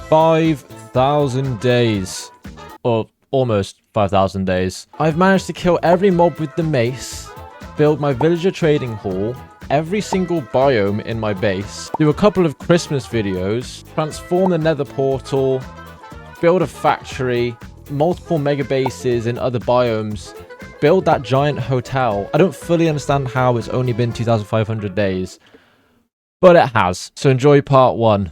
5,000 days. Or almost 5,000 days. I've managed to kill every mob with the mace, build my villager trading hall, every single biome in my base, do a couple of Christmas videos, transform the Nether portal, build a factory, multiple mega bases in other biomes, build that giant hotel. I don't fully understand how it's only been 2,500 days, but it has. So enjoy part 1.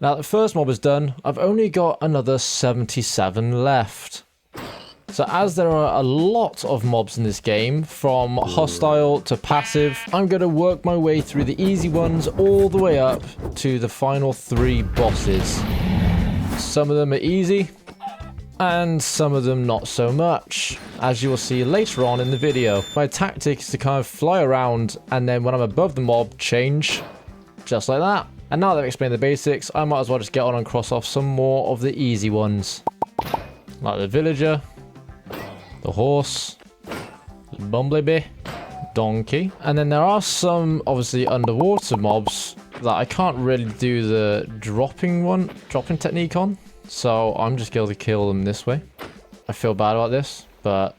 Now the first mob is done, I've only got another 77 left. So as there are a lot of mobs in this game, from hostile to passive, I'm going to work my way through the easy ones all the way up to the final 3 bosses. Some of them are easy, and some of them not so much, as you will see later on in the video. My tactic is to kind of fly around, and then when I'm above the mob, change, just like that. And now that I've explained the basics, I might as well just get on and cross off some more of the easy ones. Like the villager, the horse, the bumblebee, donkey. And then there are some, obviously, underwater mobs that I can't really do the dropping technique on. So I'm just going to kill them this way. I feel bad about this, but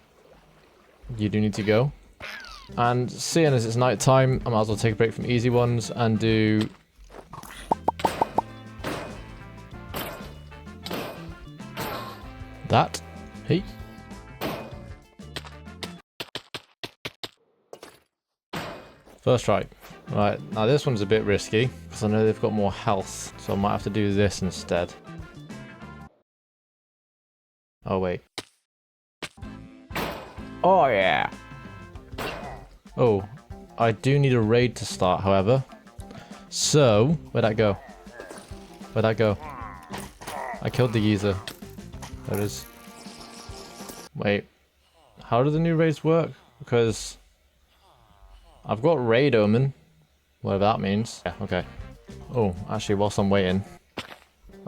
you do need to go. And seeing as it's night time, I might as well take a break from easy ones and do... that. Hey. First try. Right, now this one's a bit risky, because I know they've got more health, so I might have to do this instead. Oh, wait. Oh, yeah! Oh, I do need a raid to start, however. So, where'd that go? Where'd that go? I killed the geezer. There it is. Wait, how do the new raids work? Because I've got raid omen, whatever that means. Yeah, okay. Oh, actually, whilst I'm waiting,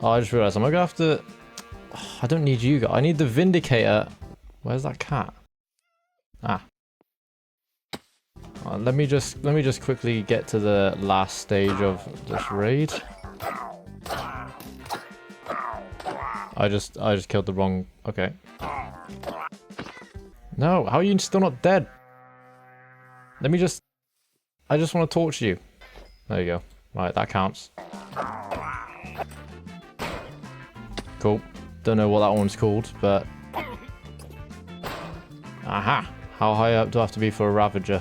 I just realized I'm gonna have to. I don't need you guys. I need the vindicator. Where's that cat? Ah. Let me just quickly get to the last stage of this raid. I just killed the wrong... Okay. No, how are you still not dead? Let me just... I just want to torture you. There you go. Right, that counts. Cool. Don't know what that one's called, but... Aha! How high up do I have to be for a Ravager?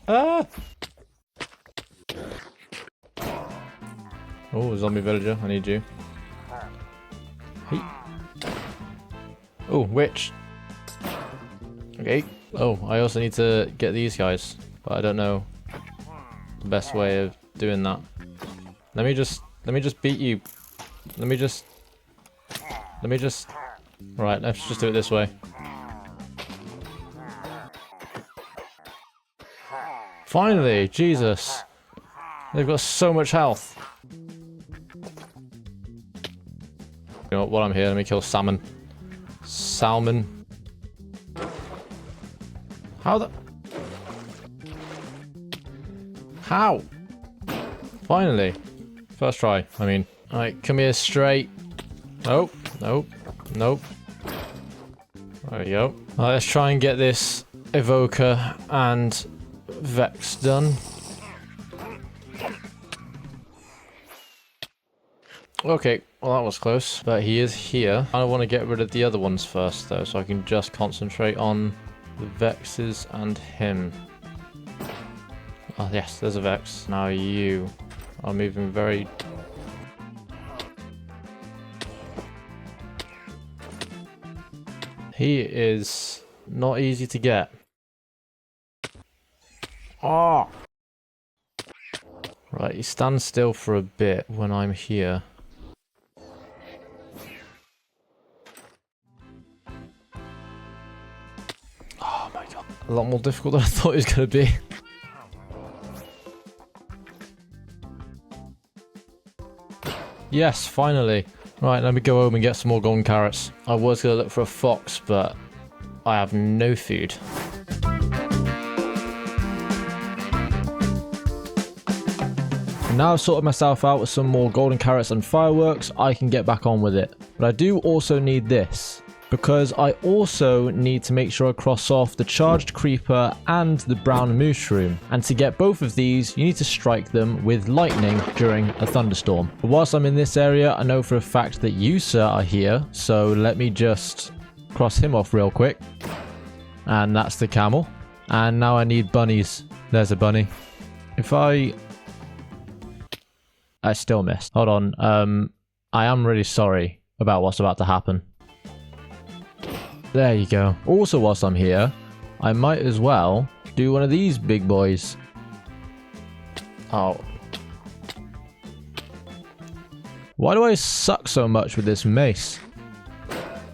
Ah! Oh, zombie villager, I need you. Hey. Oh, witch. Okay. Oh, I also need to get these guys, but I don't know the best way of doing that. Let me just beat you. Let me just. Right, let's just do it this way. Finally, Jesus. They've got so much health. You know what, while I'm here, let me kill salmon. Salmon. How the... How? Finally. First try, I mean. Alright, come here straight. Nope, nope, nope. There we go. Alright, let's try and get this evoker and Vex done. Okay, well that was close, but he is here. I want to get rid of the other ones first though, so I can just concentrate on the Vexes and him. Oh yes, there's a Vex. Now you are moving very... He is not easy to get. Oh! Right, he stands still for a bit when I'm here. Oh my god. A lot more difficult than I thought it was going to be. Yes, finally. Right, let me go home and get some more golden carrots. I was going to look for a fox, but I have no food. Now I've sorted myself out with some more golden carrots and fireworks, I can get back on with it. But I do also need this, because I also need to make sure I cross off the charged creeper and the brown mushroom. And to get both of these, you need to strike them with lightning during a thunderstorm. But whilst I'm in this area, I know for a fact that you, sir, are here. So let me just cross him off real quick. And that's the camel. And now I need bunnies. There's a bunny. If I still missed. Hold on. I am really sorry about what's about to happen. There you go. Also, whilst I'm here, I might as well do one of these big boys. Oh. Why do I suck so much with this mace?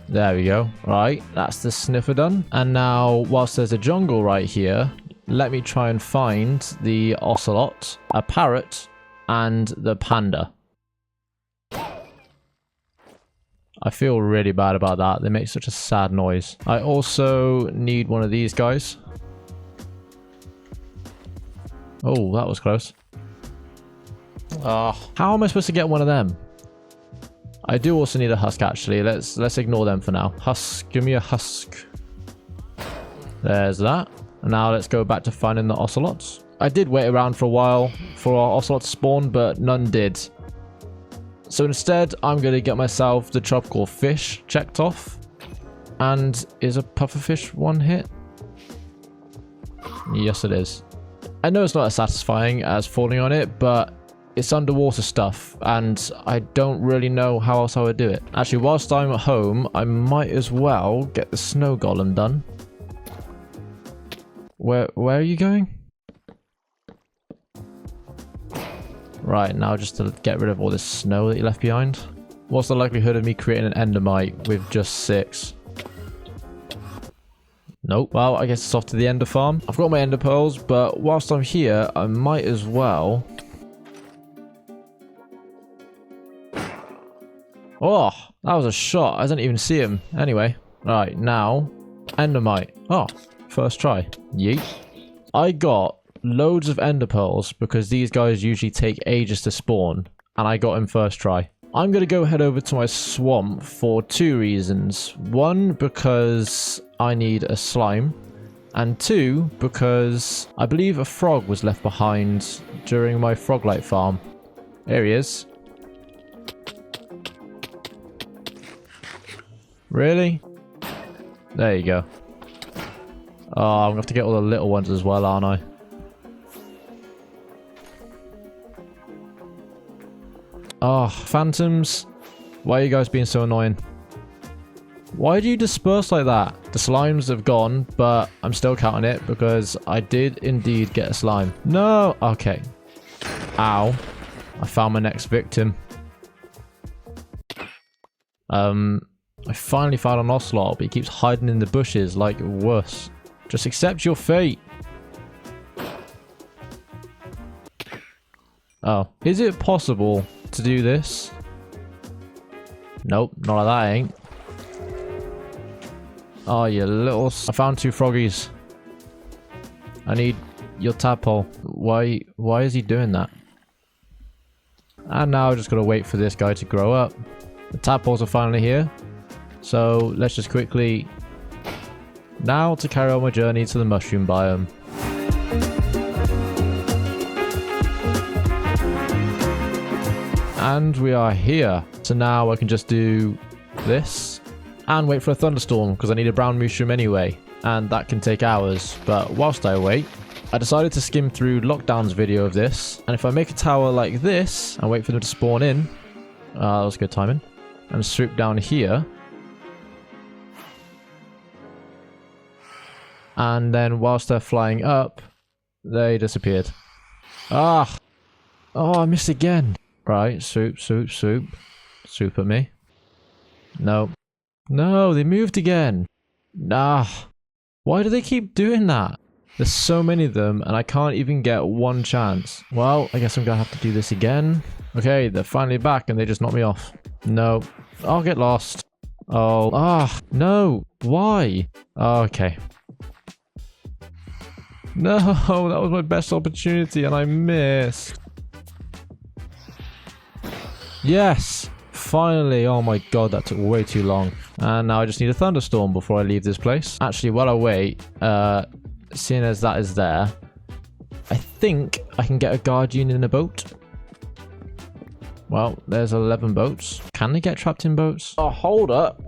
There we go. Right, that's the sniffer done. And now, whilst there's a jungle right here, let me try and find the ocelot, a parrot, and the panda. I feel really bad about that. They make such a sad noise. I also need one of these guys. Oh, that was close. How am I supposed to get one of them? I do also need a husk, actually. Let's ignore them for now. Husk, give me a husk. There's that. And now let's go back to finding the ocelots. I did wait around for a while for our ocelot to spawn, but none did. So instead, I'm going to get myself the tropical fish checked off. And is a pufferfish one hit? Yes, it is. I know it's not as satisfying as falling on it, but it's underwater stuff, and I don't really know how else I would do it. Actually, whilst I'm at home, I might as well get the snow golem done. Where are you going? Right, now just to get rid of all this snow that you left behind. What's the likelihood of me creating an endermite with just 6? Nope. Well, I guess it's off to the ender farm. I've got my ender pearls, but whilst I'm here, I might as well... Oh, that was a shot. I didn't even see him. Anyway, right, now, endermite. Oh, first try. Yeet. I got loads of ender pearls because these guys usually take ages to spawn, and I got him first try. I'm going to go head over to my swamp for 2 reasons. 1, because I need a slime, and 2, because I believe a frog was left behind during my froglight farm. There he is. Really? There you go. Oh, I'm going to have to get all the little ones as well, aren't I? Oh, phantoms. Why are you guys being so annoying? Why do you disperse like that? The slimes have gone, but I'm still counting it because I did indeed get a slime. No! Okay. Ow. I found my next victim. I finally found an ocelot, but he keeps hiding in the bushes like worse. Just accept your fate. Oh, is it possible to do this? Nope, not like that, ain't. Oh, you little... I found 2 froggies. I need your tadpole. Why is he doing that? And now I just gotta wait for this guy to grow up. The tadpoles are finally here. So let's just quickly... Now to carry on my journey to the mushroom biome. And we are here. So now I can just do this and wait for a thunderstorm because I need a brown mushroom anyway. And that can take hours. But whilst I wait, I decided to skim through Lockdown's video of this. And if I make a tower like this and wait for them to spawn in, that was good timing, and swoop down here. And then whilst they're flying up, they disappeared. Ah! Oh, I missed again. Right, soup. Soup at me. No. No, they moved again. Nah. Why do they keep doing that? There's so many of them, and I can't even get one chance. Well, I guess I'm gonna have to do this again. Okay, they're finally back, and they just knocked me off. No. I'll get lost. Oh. Ah. No. Why? Oh, okay. No, that was my best opportunity, and I missed. Yes! Finally! Oh my god, that took way too long. And now I just need a thunderstorm before I leave this place. Actually, while I wait, seeing as that is there, I think I can get a guardian in a boat. Well, there's 11 boats. Can they get trapped in boats? Oh, hold up.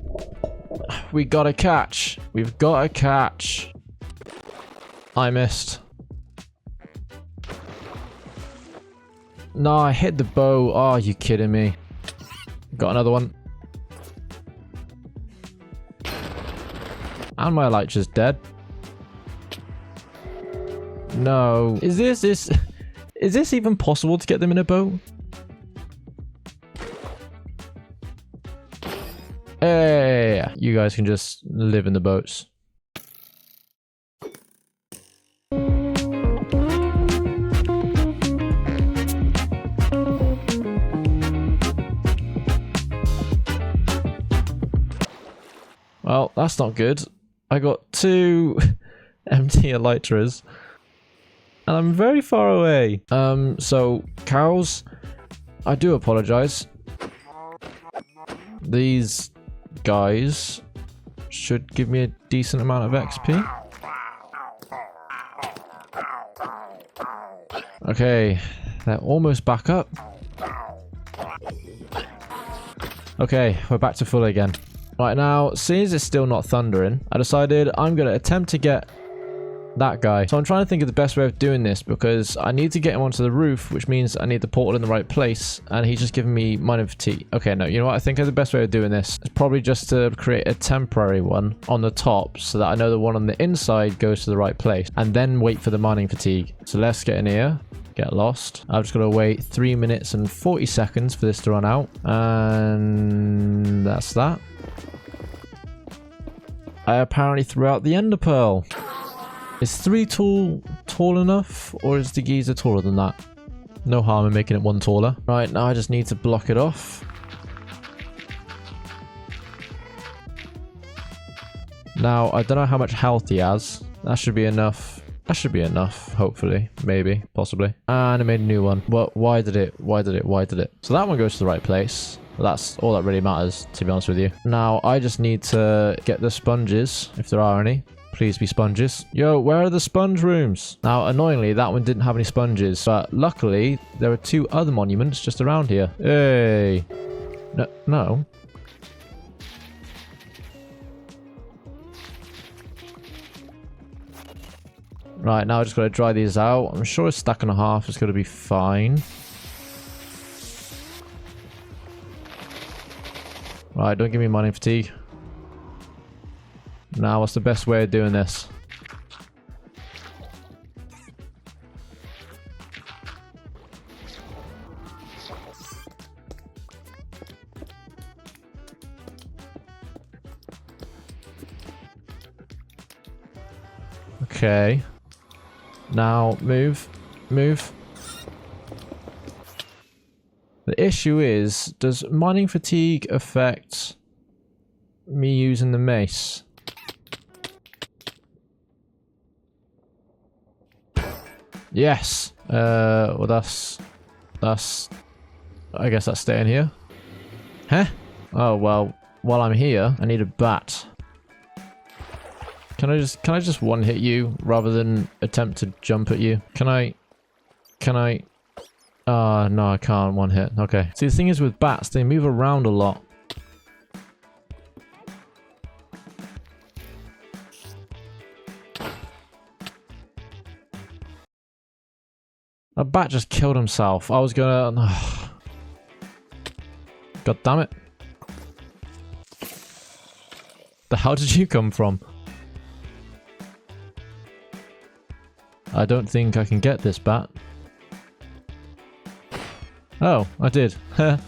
We got a catch. We've got a catch. I missed. No, I hit the bow. Oh, are you kidding me? Got another one. And my elytra's dead. No. Is this even possible to get them in a boat? Hey, you guys can just live in the boats. Well, that's not good. I got 2 empty elytras. And I'm very far away. So, cows, I do apologize. These guys should give me a decent amount of XP. Okay, they're almost back up. Okay, we're back to full again. Right now, since it's still not thundering, I decided I'm going to attempt to get that guy. So I'm trying to think of the best way of doing this because I need to get him onto the roof, which means I need the portal in the right place, and he's just giving me mining fatigue. Okay, no, you know what? I think the best way of doing this is probably just to create a temporary one on the top so that I know the one on the inside goes to the right place, and then wait for the mining fatigue. So let's get in here. Get lost. I've just got to wait 3 minutes and 40 seconds for this to run out. And that's that. I apparently threw out the ender pearl. Is 3 tall enough, or is the geyser taller than that? No harm in making it 1 taller. Right, now I just need to block it off. Now, I don't know how much health he has. That should be enough. That should be enough, hopefully. Maybe, possibly. And I made a new one. But why did it? So that one goes to the right place. That's all that really matters, to be honest with you. Now, I just need to get the sponges, if there are any. Please be sponges. Yo, where are the sponge rooms? Now, annoyingly, that one didn't have any sponges. But luckily, there are 2 other monuments just around here. Hey. No. Right, now I just got to dry these out. I'm sure a stack and a half is going to be fine. Right, don't give me mining fatigue. Now, what's the best way of doing this? Okay. Now, move. Move. The issue is, does mining fatigue affect me using the mace? Yes. Well, that's. I guess that's staying here. Huh? Oh well. While I'm here, I need a bat. Can I just one hit you rather than attempt to jump at you? Can I? No, I can't one hit. Okay. See, the thing is with bats, they move around a lot. A bat just killed himself. I was gonna... God damn it. The hell did you come from? I don't think I can get this bat. Oh, I did.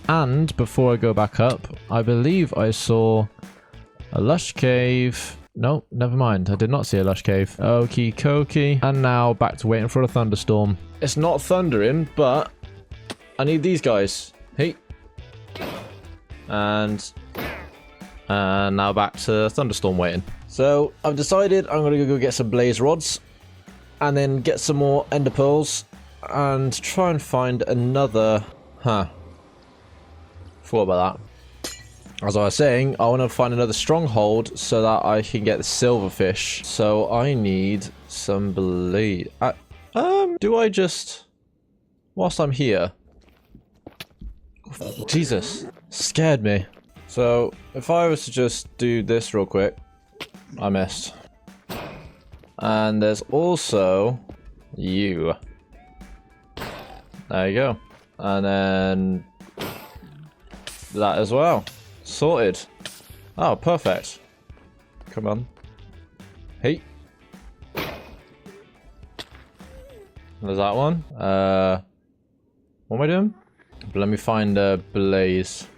And before I go back up, I believe I saw a lush cave. No, never mind. I did not see a lush cave. Okie dokie. And now back to waiting for a thunderstorm. It's not thundering, but I need these guys. Hey. And now back to thunderstorm waiting. So I've decided I'm going to go get some blaze rods and then get some more ender pearls and try and find another... Forgot about that. As I was saying, I want to find another stronghold so that I can get the silverfish. So I need some blade. Do I just... Whilst I'm here... Jesus, scared me. So, if I was to just do this real quick... I missed. And there's also... you. There you go. And then... that as well. Sorted. Oh, perfect. Come on. Hey. There's that one. What am I doing? Let me find a blaze.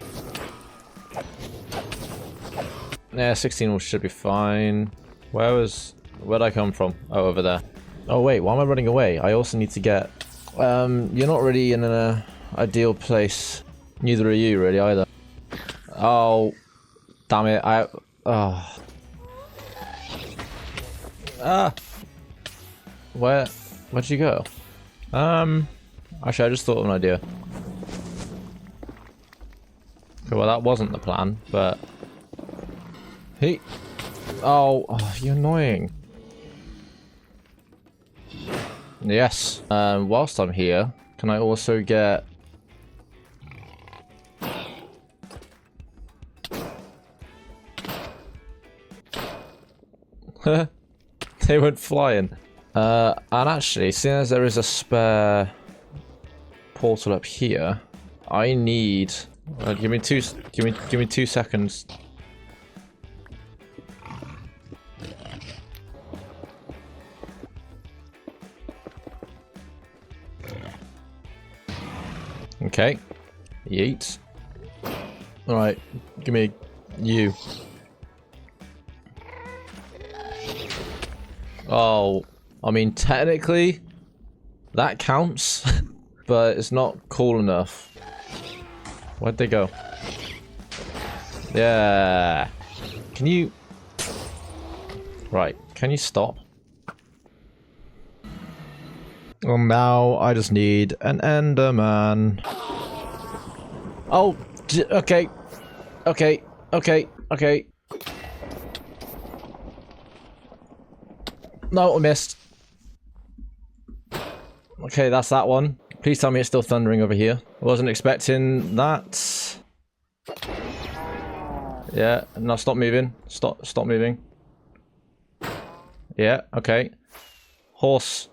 Yeah, 16 should be fine. Where'd I come from? Oh, over there. Oh wait, why am I running away? I also need to get... you're not really in an ideal place. Neither are you really either. Oh, damn it! Oh. Where'd you go? Actually, I just thought of an idea. Okay, well, that wasn't the plan, but... Hey! Oh, you're annoying. Yes. Whilst I'm here, can I also get... They went flying. And actually, seeing as there is a spare portal up here, I need... give me 2 seconds. Okay. Yeet. Alright, give me you. Oh, I mean, technically, that counts, but it's not cool enough. Where'd they go? Yeah. Can you... Right, can you stop? Well, now I just need an Enderman. Oh, okay. Okay, okay, okay. No, I missed. Okay, that's that one. Please tell me it's still thundering over here. I wasn't expecting that. Yeah, no, stop moving. Stop moving. Yeah, okay. Horse.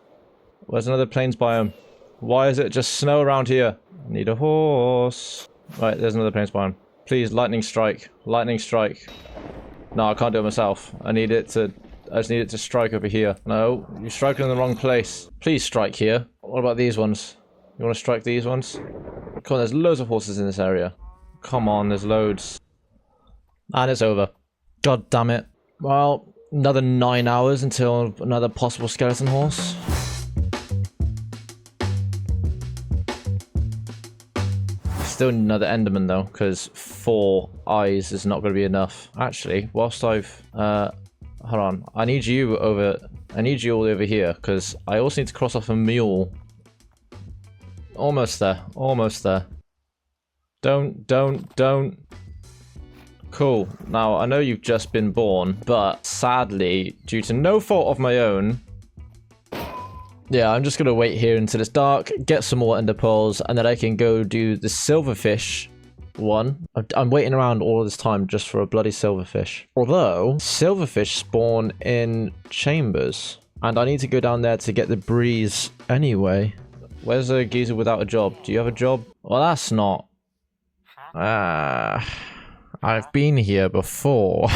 Where's another plains biome? Why is it just snow around here? I need a horse. Right, there's another plains biome. Please, lightning strike. Lightning strike. No, I can't do it myself. I just need it to strike over here. No, you're striking in the wrong place. Please strike here. What about these ones? You want to strike these ones? Come on, there's loads of horses in this area. Come on, there's loads. And it's over. God damn it. Well, another 9 hours until another possible skeleton horse. Still need another Enderman though, because 4 eyes is not going to be enough. Actually, whilst I've... hold on. I need you all over here, because I also need to cross off a mule. Almost there. Almost there. Don't. Cool. Now, I know you've just been born, but sadly, due to no fault of my own... Yeah, I'm just going to wait here until it's dark, get some more ender pearls, and then I can go do the silverfish one. I'm waiting around all this time just for a bloody silverfish. Although, silverfish spawn in chambers, and I need to go down there to get the breeze anyway. Where's a geezer without a job? Do you have a job? Well, that's not... I've been here before.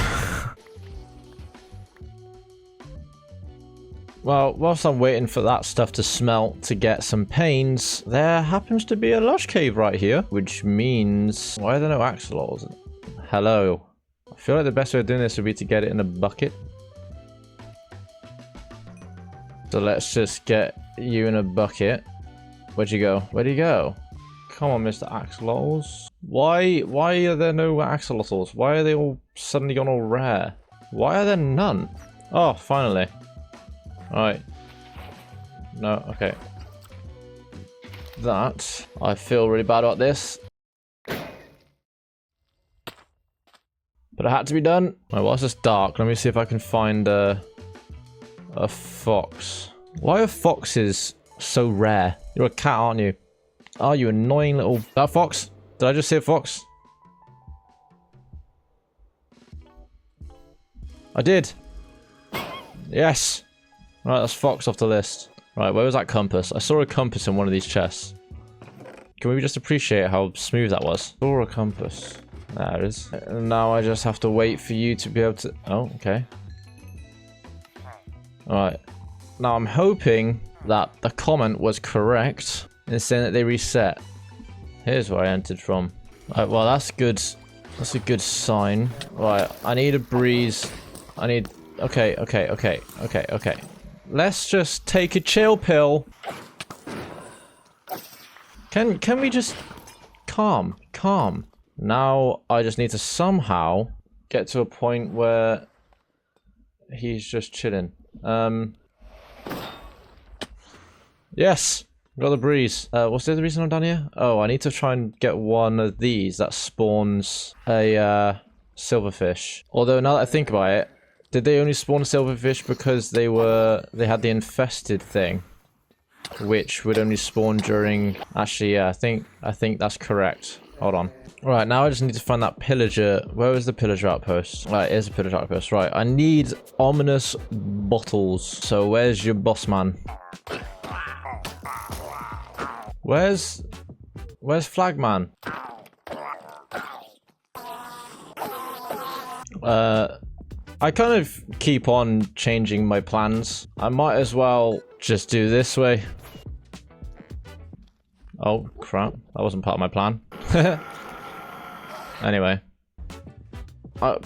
Well, whilst I'm waiting for that stuff to smelt to get some panes, there happens to be a lush cave right here, which means... Why are there no axolotls? Hello. I feel like the best way of doing this would be to get it in a bucket. So let's just get you in a bucket. Where'd you go? Where'd you go? Come on, Mr. Axolotls. Why are there no axolotls? Why are they all suddenly gone all rare? Why are there none? Oh, finally. Alright. No, okay. That. I feel really bad about this. But it had to be done. Right, well, it's just dark. Let me see if I can find a fox. Why are foxes so rare? You're a cat, aren't you? Oh, you annoying little... That fox? Did I just see a fox? I did. Yes. Right, that's fox off the list. Right, where was that compass? I saw a compass in one of these chests. Can we just appreciate how smooth that was? Saw a compass. There it is. And now I just have to wait for you to be able to... Oh, okay. Alright. Now I'm hoping that the comment was correct in saying that they reset. Here's where I entered from. Alright, well that's good. That's a good sign. Right, I need a breeze. I need... Okay. Let's just take a chill pill. Can we just... Calm. Now I just need to somehow get to a point where he's just chilling. Yes! Got the breeze. What's the other reason I'm down here? Oh, I need to try and get one of these that spawns a silverfish. Although now that I think about it, did they only spawn a silverfish because they had the infested thing? Which would only spawn during... Actually, yeah, I think that's correct. Hold on. Right, now I just need to find that pillager. Where is the pillager outpost? Right, here's the pillager outpost. Right, I need ominous bottles. So where's your boss man? Where's Flagman? I kind of keep on changing my plans. I might as well just do this way. Oh, crap. That wasn't part of my plan. Anyway.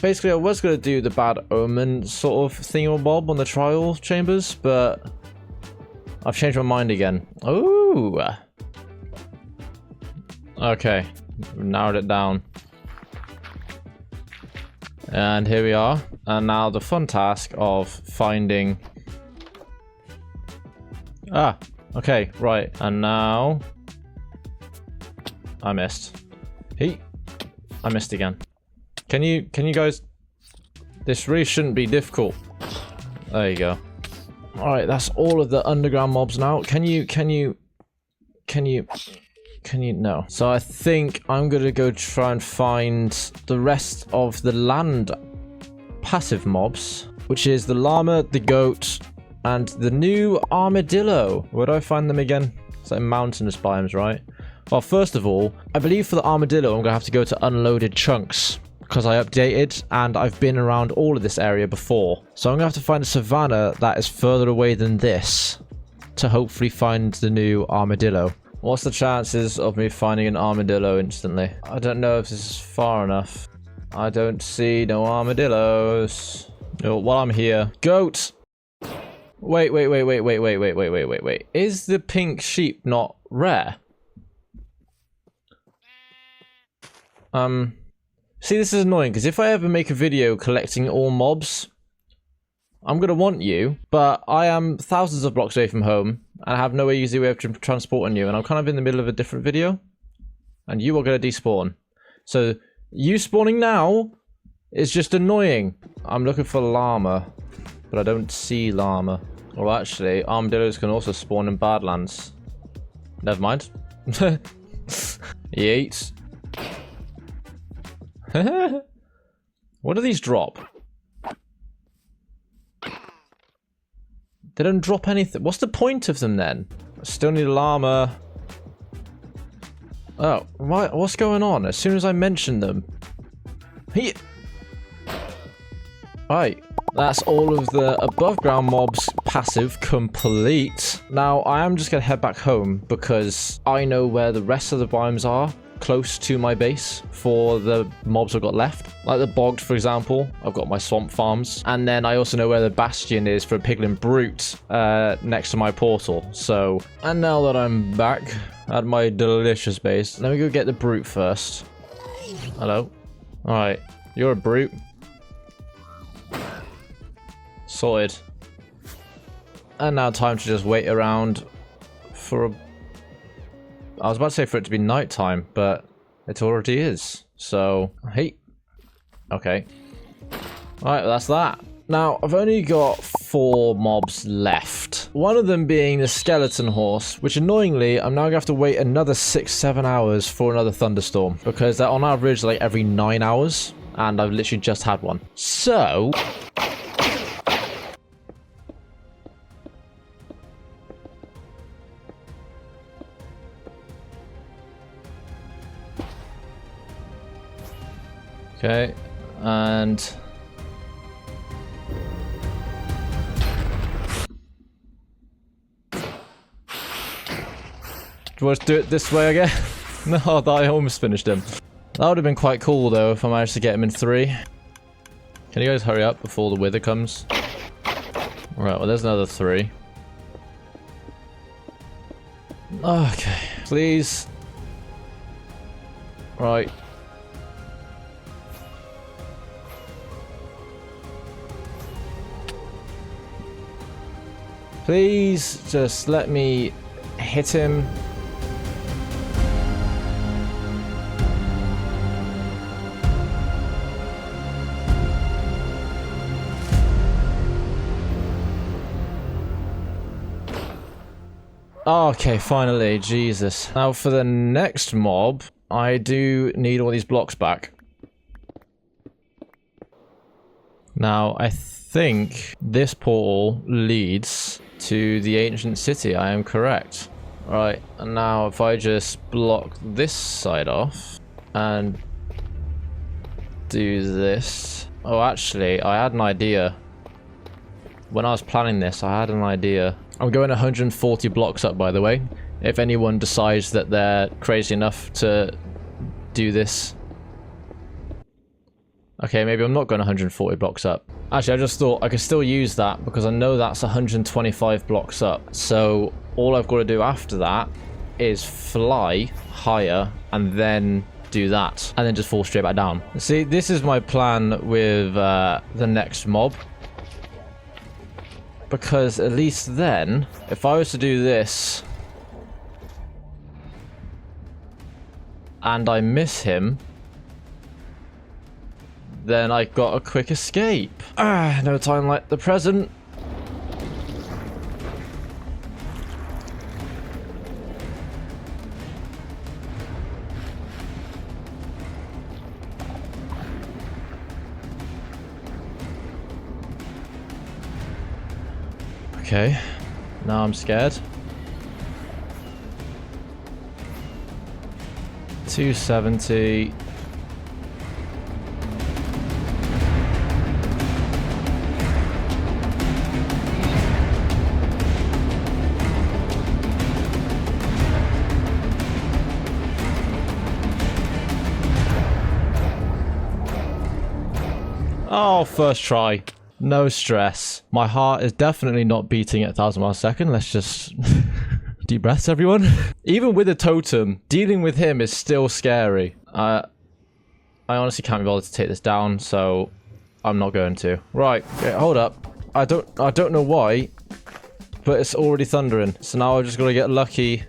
Basically, I was going to do the bad omen sort of thingamabob on the trial chambers, but I've changed my mind again. Ooh. Okay. Narrowed it down. And here we are. And now the fun task of finding... Ah, okay, right. And now... I missed. I missed again. Can you guys... This really shouldn't be difficult. There you go. Alright, that's all of the underground mobs now. Can you... No. So I think I'm gonna go try and find the rest of the land passive mobs, which is the llama, the goat, and the new armadillo. Where do I find them again? It's like mountainous biomes, right? Well, first of all, I believe for the armadillo, I'm gonna have to go to unloaded chunks because I updated and I've been around all of this area before. So I'm gonna have to find a savanna that is further away than this to hopefully find the new armadillo. What's the chances of me finding an armadillo instantly? I don't know if this is far enough. I don't see no armadillos. No, while I'm here. Goat! Wait. Is the pink sheep not rare? See, this is annoying, because if I ever make a video collecting all mobs, I'm gonna want you, but I am thousands of blocks away from home, and I have no easy way of transporting you, and I'm kind of in the middle of a different video, and you are gonna despawn. So, you spawning now is just annoying. I'm looking for llama, but I don't see llama. Well, actually, armadillos can also spawn in Badlands. Never mind. Yeet. What do these drop? They don't drop anything. What's the point of them then? Still need a llama. Oh, what's going on? As soon as I mention them. Right. That's all of the above ground mobs passive complete. Now, I am just going to head back home because I know where the rest of the biomes are close to my base for the mobs I've got left. Like the bogged, for example, I've got my swamp farms. And then I also know where the bastion is for piglin brute next to my portal. So, and now that I'm back at my delicious base, let me go get the brute first. Hello. All right, you're a brute. Sorted. And now time to just wait around for a... I was about to say for it to be nighttime, but it already is. So, hey. Okay. Alright, well, that's that. Now, I've only got 4 mobs left. One of them being the skeleton horse, which annoyingly, I'm now going to have to wait another 6-7 hours for another thunderstorm. Because they're on average like every 9 hours. And I've literally just had one. So... Okay, and... do you want to do it this way again? No, I almost finished him. That would have been quite cool though if I managed to get him in 3. Can you guys hurry up before the wither comes? Alright, well there's another 3. Okay, please. Right. Please just let me hit him. Okay, finally, Jesus. Now for the next mob, I do need all these blocks back. Now, I think this portal leads to the ancient city. I am correct. Right, and now if I just block this side off and do this. Oh, actually, I had an idea. When I was planning this, I had an idea. I'm going 140 blocks up, by the way. If anyone decides that they're crazy enough to do this. Okay, maybe I'm not going 140 blocks up. Actually, I just thought I could still use that because I know that's 125 blocks up. So all I've got to do after that is fly higher and then do that. And then just fall straight back down. See, this is my plan with the next mob. Because at least then, if I was to do this and I miss him, then I got a quick escape. Ah, no time like the present. Okay, now I'm scared. 270. Oh, first try. No stress. My heart is definitely not beating at 1,000 miles a second. Let's just... deep breaths, everyone. Even with a totem, dealing with him is still scary. I honestly can't be bothered to take this down, so I'm not going to. Right, okay, hold up. I don't know why, but it's already thundering. So now I've just got to get lucky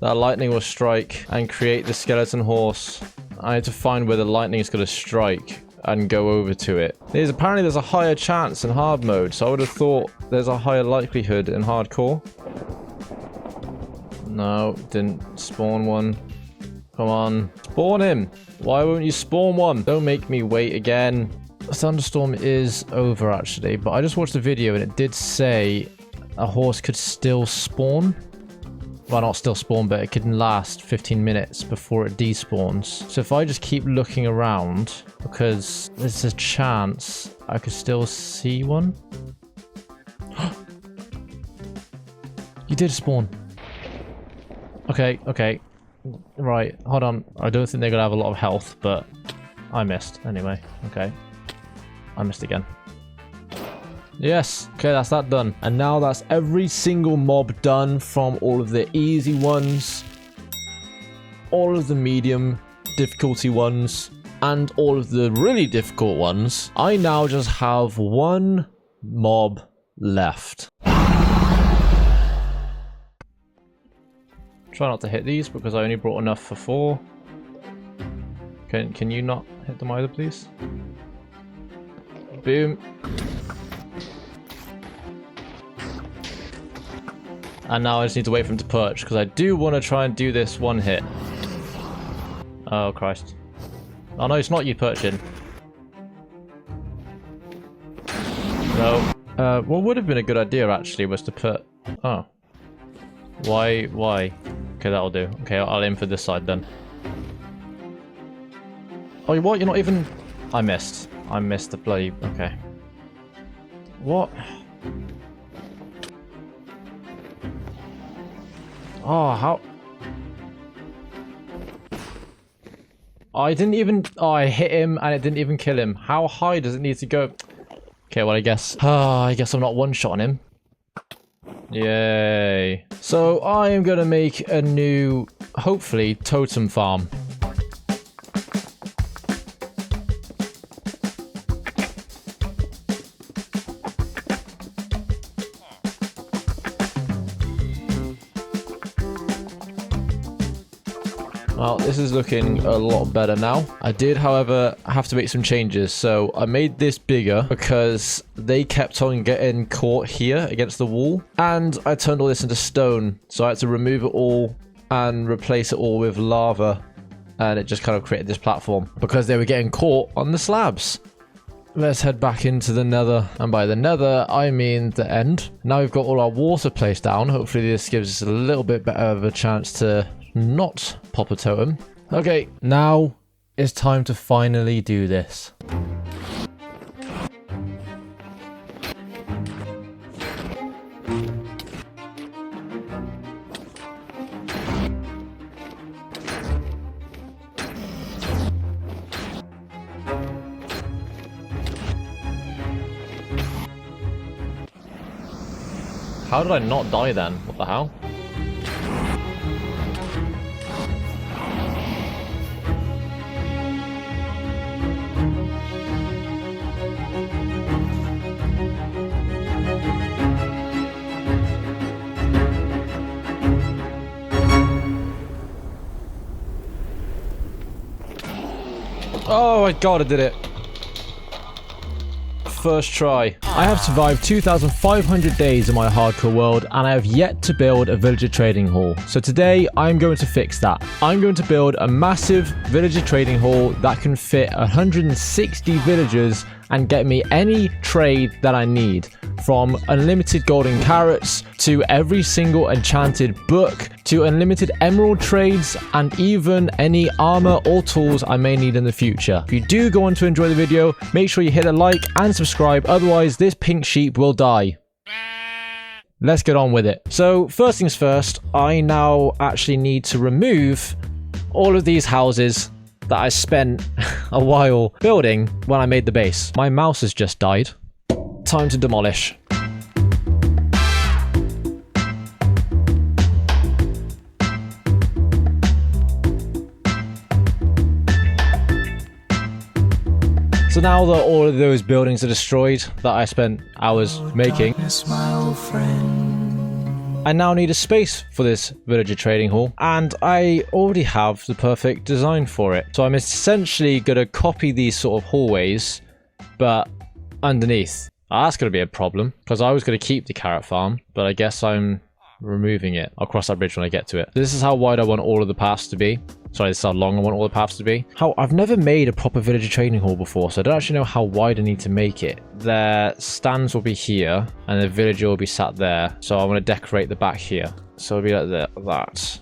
that lightning will strike and create the skeleton horse. I need to find where the lightning is going to strike and go over to it. Apparently there's a higher chance in hard mode, so I would have thought there's a higher likelihood in hardcore. No, didn't spawn one. Come on, spawn him. Why won't you spawn one? Don't make me wait again. The thunderstorm is over actually, but I just watched the video and it did say a horse could still spawn. Well, not still spawn, but it can last 15 minutes before it despawns. So if I just keep looking around, because there's a chance I could still see one. You did spawn. Okay, okay. Right, hold on. I don't think they're gonna have a lot of health, but I missed anyway. Okay. I missed again. Yes, okay, that's that done. And now that's every single mob done, from all of the easy ones, all of the medium difficulty ones, and all of the really difficult ones. I now just have one mob left. Try not to hit these because I only brought enough for 4. Can you not hit them either, please? Boom. And now I just need to wait for him to perch, because I do want to try and do this one hit. Oh, Christ. Oh, no, it's not you perching. No. What would have been a good idea, actually, was to put... Oh. Why? Okay, that'll do. Okay, I'll aim for this side, then. Oh, what? You're not even... I missed. I missed the bloody... Okay. What? Oh, how... Oh, I didn't even... Oh, I hit him and it didn't even kill him. How high does it need to go? Okay, well, I guess... I guess I'm not one-shotting him. Yay. So, I am going to make a new, hopefully, totem farm. Well, this is looking a lot better now. I did, however, have to make some changes. So I made this bigger because they kept on getting caught here against the wall. And I turned all this into stone. So I had to remove it all and replace it all with lava. And it just kind of created this platform because they were getting caught on the slabs. Let's head back into the Nether. And by the Nether, I mean the end. Now we've got all our water placed down. Hopefully this gives us a little bit better of a chance to not pop a totem. Okay, now it's time to finally do this. How did I not die then? What the hell? Oh my god, I did it. First try. I have survived 2,500 days in my hardcore world, and I have yet to build a villager trading hall. So today, I'm going to fix that. I'm going to build a massive villager trading hall that can fit 160 villagers and get me any trade that I need. From unlimited golden carrots, to every single enchanted book, to unlimited emerald trades, and even any armor or tools I may need in the future. If you do go on to enjoy the video, make sure you hit a like and subscribe, otherwise this pink sheep will die. Let's get on with it. So first things first, I now actually need to remove all of these houses that I spent a while building when I made the base. My mouse has just died. Time to demolish. So now that all of those buildings are destroyed that I spent hours making, I now need a space for this villager trading hall, and I already have the perfect design for it. So I'm essentially going to copy these sort of hallways, but underneath. That's going to be a problem, because I was going to keep the carrot farm, but I guess I'm removing it. I'll cross that bridge when I get to it. This is how wide I want all of the paths to be. Sorry, this is how long I want all the paths to be. I've never made a proper villager trading hall before, so I don't actually know how wide I need to make it. Their stands will be here, and the villager will be sat there. So I want to decorate the back here. So it'll be like that.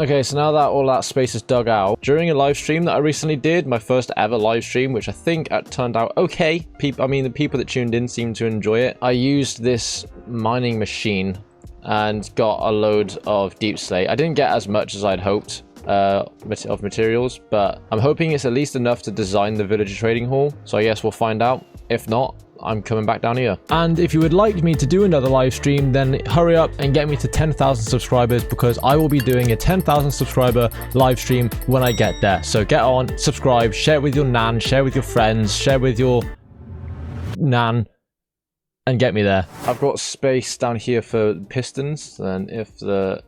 Okay, so now that all that space is dug out, during a live stream that I recently did, my first ever live stream, which I think turned out okay. I mean, the people that tuned in seemed to enjoy it. I used this mining machine and got a load of deep slate. I didn't get as much as I'd hoped of materials, but I'm hoping it's at least enough to design the villager trading hall. So I guess we'll find out. If not, I'm coming back down here. And if you would like me to do another live stream, then hurry up and get me to 10,000 subscribers, because I will be doing a 10,000 subscriber live stream when I get there. So get on, subscribe, share it with your nan, share with your friends, share with your nan, and get me there. I've got space down here for pistons, and if the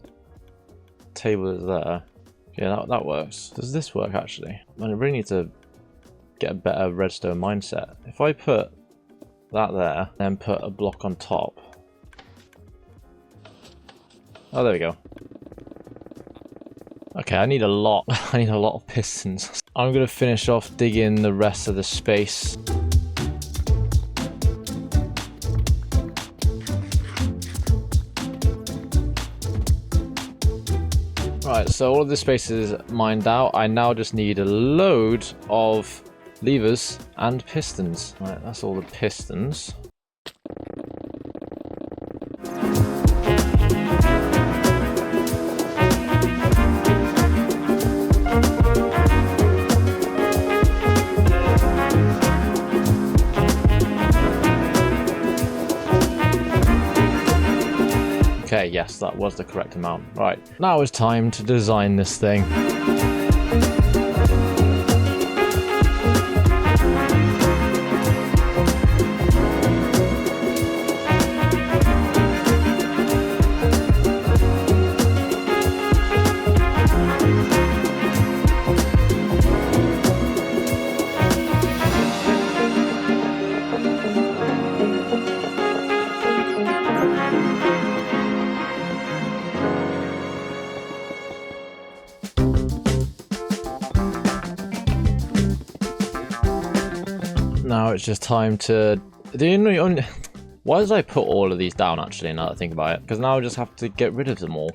table is there, yeah, that works. Does this work actually? I really need to get a better redstone mindset. If I put that there, then put a block on top. Oh, there we go. Okay, I need a lot. I need a lot of pistons. I'm gonna finish off digging the rest of the space. Right, so all of this space is mined out. I now just need a load of levers and pistons. Right, that's all the pistons. Okay, yes, that was the correct amount. Right, now it's time to design this thing. Now it's just time to... Why did I put all of these down actually, now that I think about it? Because now I just have to get rid of them all.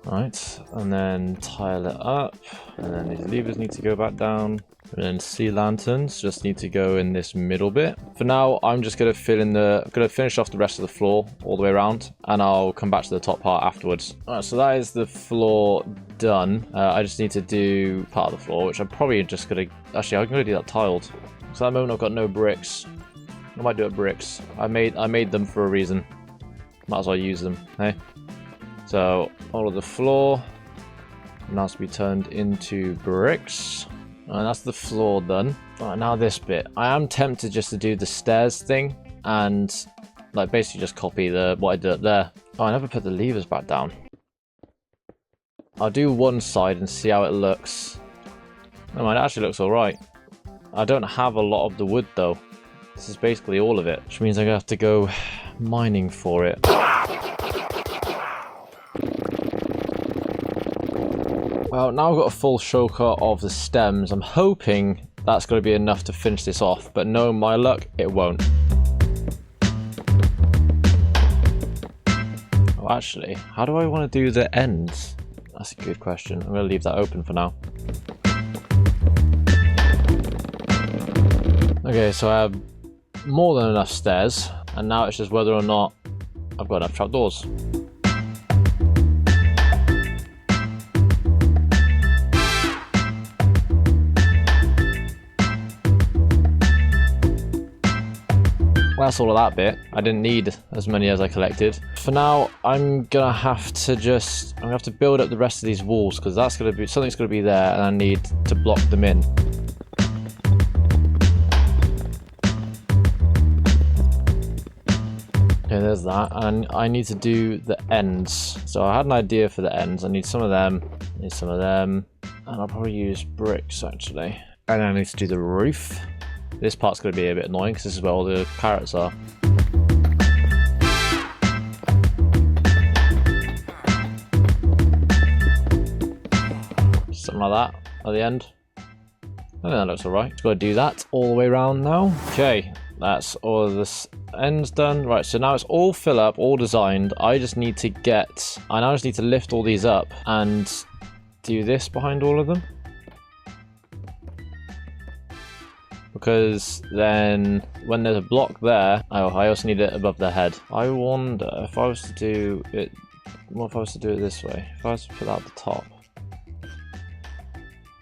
Right, and then tile it up. And then these levers need to go back down. And then sea lanterns just need to go in this middle bit. For now, I'm just going to finish off the rest of the floor all the way around. And I'll come back to the top part afterwards. Alright, so that is the floor done. I just need to do part of the floor, which I'm probably just going to... Actually, I'm going to do that tiled. So at the moment I've got no bricks. I might do it bricks. I made them for a reason. Might as well use them, hey? So all of the floor now has to be turned into bricks. And that's the floor done. Alright, now this bit. I am tempted just to do the stairs thing and like basically just copy what I did up there. Oh, I never put the levers back down. I'll do one side and see how it looks. Oh man, it actually looks alright. I don't have a lot of the wood though. This is basically all of it, which means I'm gonna have to go mining for it. Well, now I've got a full showcut of the stems. I'm hoping that's going to be enough to finish this off, but knowing my luck, it won't. Oh, actually, how do I want to do the ends? That's a good question. I'm going to leave that open for now. Okay, so I have more than enough stairs, and now it's just whether or not I've got enough trapdoors. Well, that's all of that bit. I didn't need as many as I collected. For now, I'm gonna have to build up the rest of these walls because something's gonna be there, and I need to block them in. Okay, there's that, and I need to do the ends. So I had an idea for the ends. I need some of them, and I'll probably use bricks actually. And I need to do the roof. This part's going to be a bit annoying because this is where all the carrots are. Something like that at the end. I think that looks alright. Just got to do that all the way around now. Okay, that's all of this end's done. Right, so now it's all fill up, all designed. I now just need to lift all these up and do this behind all of them. Because then when there's a block there, oh, I also need it above their head. I wonder if I was to do it, what if I was to do it this way? If I was to put that at the top.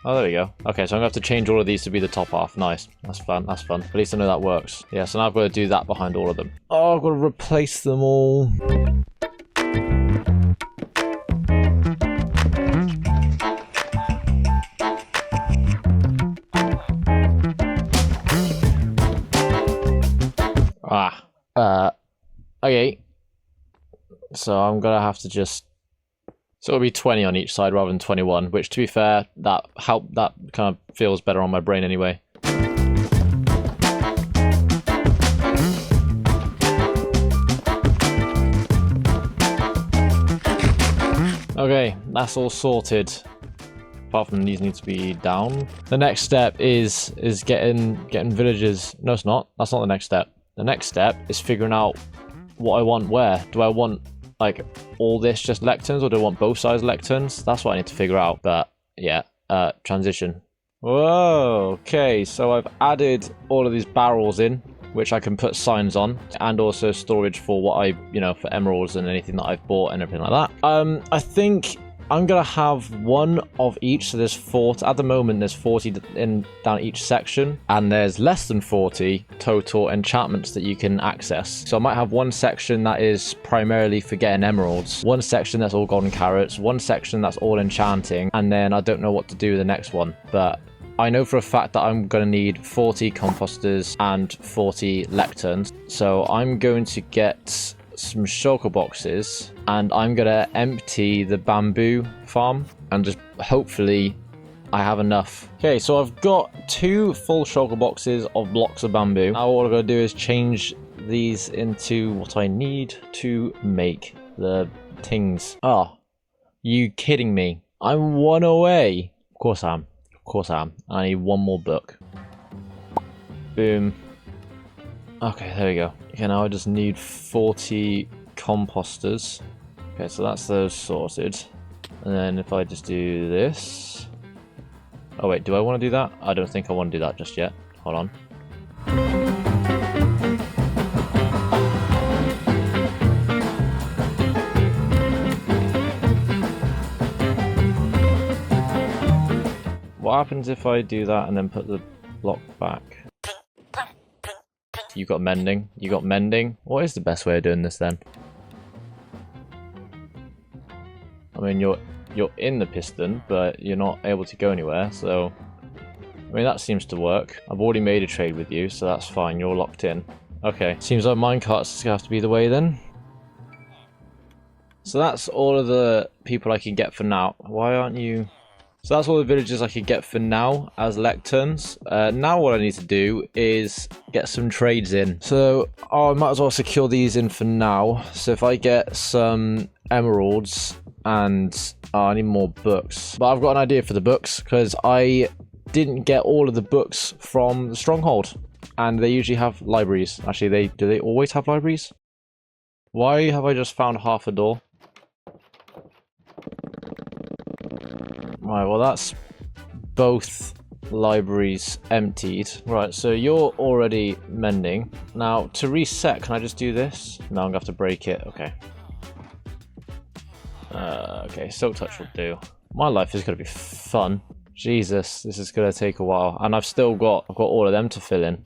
Oh, there we go. Okay, so I'm gonna have to change all of these to be the top half. Nice. That's fun. That's fun. At least I know that works. Yeah, so now I've got to do that behind all of them. Oh, I've got to replace them all. Okay. So I'm gonna have to just... So it'll be 20 on each side rather than 21, which, to be fair, that kind of feels better on my brain anyway. Okay, that's all sorted. Apart from these need to be down. The next step is getting villagers. No, it's not. That's not the next step. The next step is figuring out what I want where. Do I want, like, all this just lecterns, or do I want both sides lecterns? That's what I need to figure out. But yeah, transition. Whoa, okay, so I've added all of these barrels in, which I can put signs on, and also storage for what I, for emeralds and anything that I've bought and everything like that. I think I'm gonna have one of each, so there's 40, at the moment there's 40 down each section, and there's less than 40 total enchantments that you can access. So I might have one section that is primarily for getting emeralds, one section that's all golden carrots, one section that's all enchanting, and then I don't know what to do with the next one, but I know for a fact that I'm going to need 40 composters and 40 lecterns, so I'm going to get some shulker boxes, and I'm gonna empty the bamboo farm and just hopefully I have enough. Okay, so I've got 2 full shulker boxes of blocks of bamboo. Now all I've got to do is change these into what I need to make the things. Oh, you kidding me? I'm 1 away. Of course I am. Of course I am. I need 1 more book. Boom. Okay, there we go. Okay, now I just need 40 composters. Okay, so that's those sorted. And then if I just do this... Oh wait, do I want to do that? I don't think I want to do that just yet. Hold on. What happens if I do that and then put the block back? You got mending. You got mending. What is the best way of doing this then? I mean, you're in the piston, but you're not able to go anywhere, so... I mean, that seems to work. I've already made a trade with you, so that's fine. You're locked in. Okay. Seems like minecarts is going to have to be the way then. So that's all of the people I can get for now. Why aren't you... So that's all the villagers I could get for now as lecterns. Now what I need to do is get some trades in. So I might as well secure these in for now. So if I get some emeralds and I need more books. But I've got an idea for the books because I didn't get all of the books from the stronghold. And they usually have libraries. Actually, do they always have libraries? Why have I just found half a door? Right, well that's both libraries emptied. Right, so you're already mending. Now, to reset, can I just do this? No, I'm gonna have to break it. Okay. Okay, Silk Touch will do. My life is gonna be fun. Jesus, this is gonna take a while. And I've got all of them to fill in.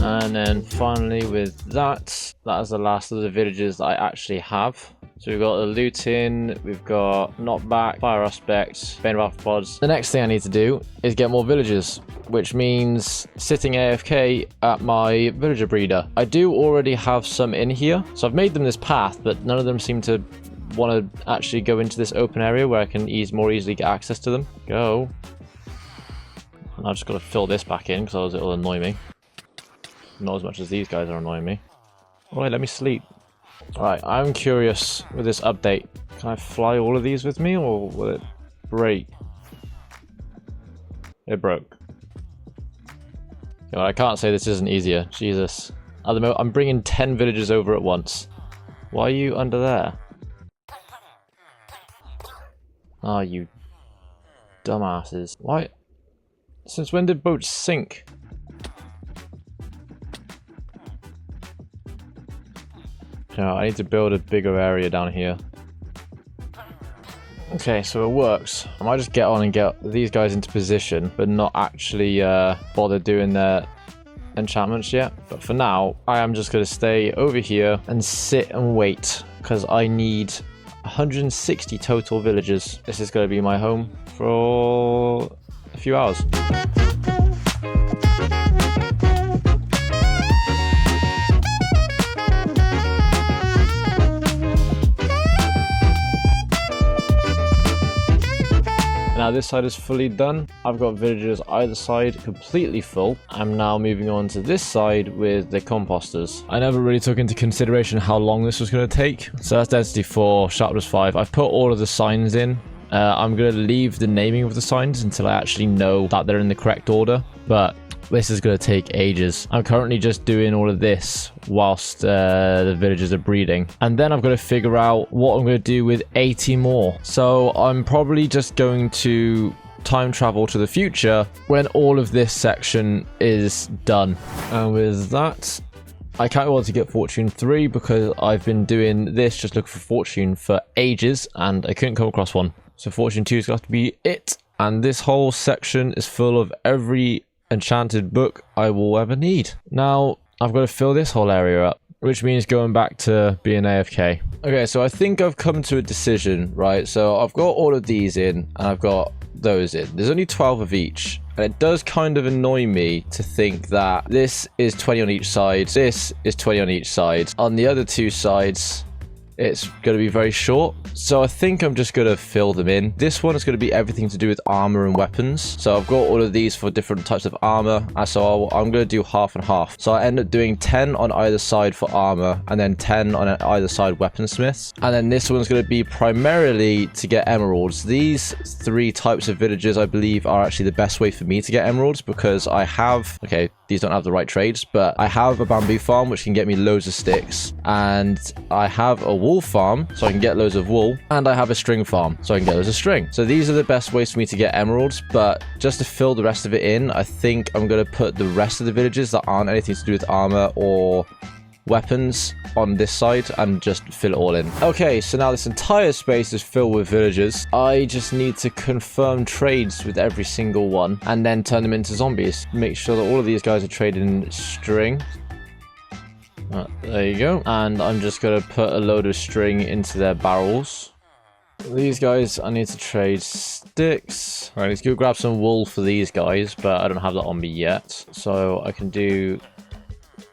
And then finally with that is the last of the villages that I actually have. So we've got the looting, we've got knockback, fire aspect, bane of arthropods. The next thing I need to do is get more villagers, which means sitting AFK at my villager breeder. I do already have some in here, so I've made them this path, but none of them seem to want to actually go into this open area where I can more easily get access to them. Go. And I've just got to fill this back in because it'll annoy me. Not as much as these guys are annoying me. Alright, let me sleep. Alright, I'm curious with this update. Can I fly all of these with me, or will it break? It broke. I can't say this isn't easier. Jesus. At the moment, I'm bringing 10 villagers over at once. Why are you under there? Oh, you dumbasses. Why? Since when did boats sink? I need to build a bigger area down here. Okay, so it works. I might just get on and get these guys into position, but not actually bother doing their enchantments yet. But for now, I am just going to stay over here and sit and wait, because I need 160 total villagers. This is going to be my home for a few hours. Now this side is fully done. I've got villagers either side completely full. I'm now moving on to this side with the composters. I never really took into consideration how long this was going to take. So that's density 4, sharpness 5. I've put all of the signs in. I'm going to leave the naming of the signs until I actually know that they're in the correct order. But this is going to take ages. I'm currently just doing all of this whilst the villagers are breeding. And then I've got to figure out what I'm going to do with 80 more. So I'm probably just going to time travel to the future when all of this section is done. And with that, I can't wait to get Fortune 3 because I've been doing this just looking for Fortune for ages and I couldn't come across one. So Fortune 2 is going to have to be it. And this whole section is full of every enchanted book I will ever need. Now, I've got to fill this whole area up, which means going back to being AFK. Okay, so I think I've come to a decision, right? So I've got all of these in, and I've got those in. There's only 12 of each. And it does kind of annoy me to think that this is 20 on each side, this is 20 on each side. On the other two sides, it's going to be very short. So I think I'm just going to fill them in. This one is going to be everything to do with armor and weapons. So I've got all of these for different types of armor. So I'm going to do half and half. So I end up doing 10 on either side for armor and then 10 on either side weaponsmiths. And then this one's going to be primarily to get emeralds. These 3 types of villagers, I believe, are actually the best way for me to get emeralds because I have... Okay, these don't have the right trades, but I have a bamboo farm which can get me loads of sticks. And I have a wool farm, so I can get loads of wool, and I have a string farm, so I can get loads of string. So these are the best ways for me to get emeralds, but just to fill the rest of it in, I think I'm going to put the rest of the villages that aren't anything to do with armor or weapons on this side and just fill it all in. Okay, so now this entire space is filled with villagers. I just need to confirm trades with every single one and then turn them into zombies. Make sure that all of these guys are trading string. There you go. And I'm just going to put a load of string into their barrels. These guys, I need to trade sticks. All right, let's go grab some wool for these guys, but I don't have that on me yet. So I can do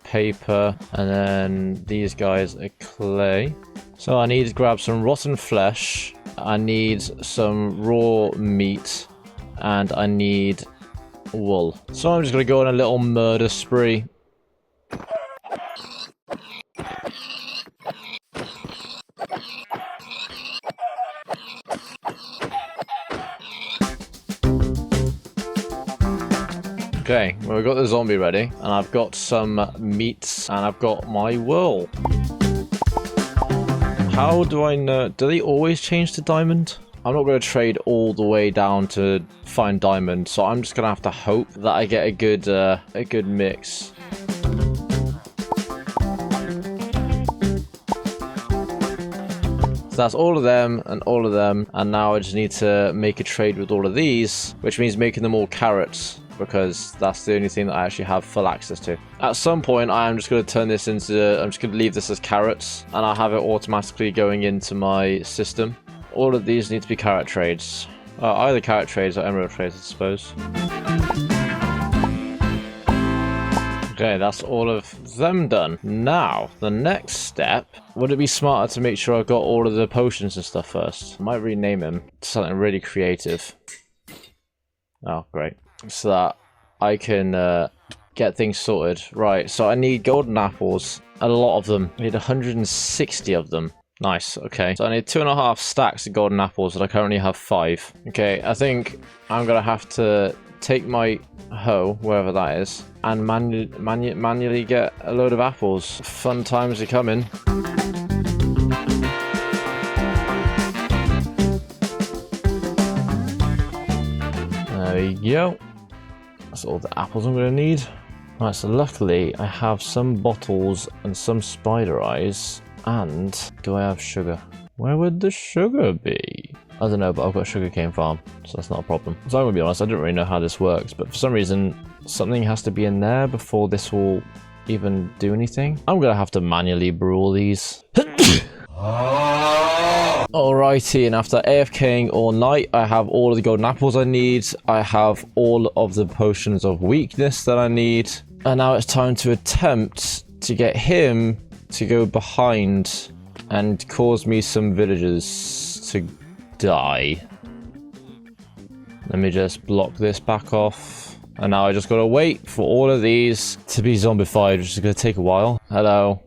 paper, and then these guys are clay. So I need to grab some rotten flesh. I need some raw meat, and I need wool. So I'm just going to go on a little murder spree. Okay, well, we've got the zombie ready, and I've got some meats, and I've got my wool. How do I know? Do they always change to diamond? I'm not going to trade all the way down to find diamond, so I'm just going to have to hope that I get a good mix. So that's all of them and all of them, and now I just need to make a trade with all of these, which means making them all carrots, because that's the only thing that I actually have full access to. At some point, I am just going to turn this into... I'm just going to leave this as carrots, and I'll have it automatically going into my system. All of these need to be carrot trades. Either carrot trades or emerald trades, I suppose. Okay, that's all of them done. Now, the next step... Would it be smarter to make sure I've got all of the potions and stuff first? I might rename him to something really creative. Oh, great. So that I can get things sorted. Right, so I need golden apples a lot of them. I need 160 of them. Nice, okay. So I need 2.5 stacks of golden apples, and I currently have 5. Okay, I think I'm gonna have to take my hoe, wherever that is, and manually get a load of apples. Fun times are coming. There we go. That's all the apples I'm gonna need. Right, so luckily I have some bottles and some spider eyes. And do I have sugar? Where would the sugar be? I don't know, but I've got a sugarcane farm, so that's not a problem. So I'm gonna be honest, I don't really know how this works, but for some reason, something has to be in there before this will even do anything. I'm gonna have to manually brew all these. Alrighty, and after AFKing all night, I have all of the golden apples I need. I have all of the potions of weakness that I need. And now it's time to attempt to get him to go behind and cause me some villagers to die. Let me just block this back off. And now I just gotta wait for all of these to be zombified, which is gonna take a while. Hello.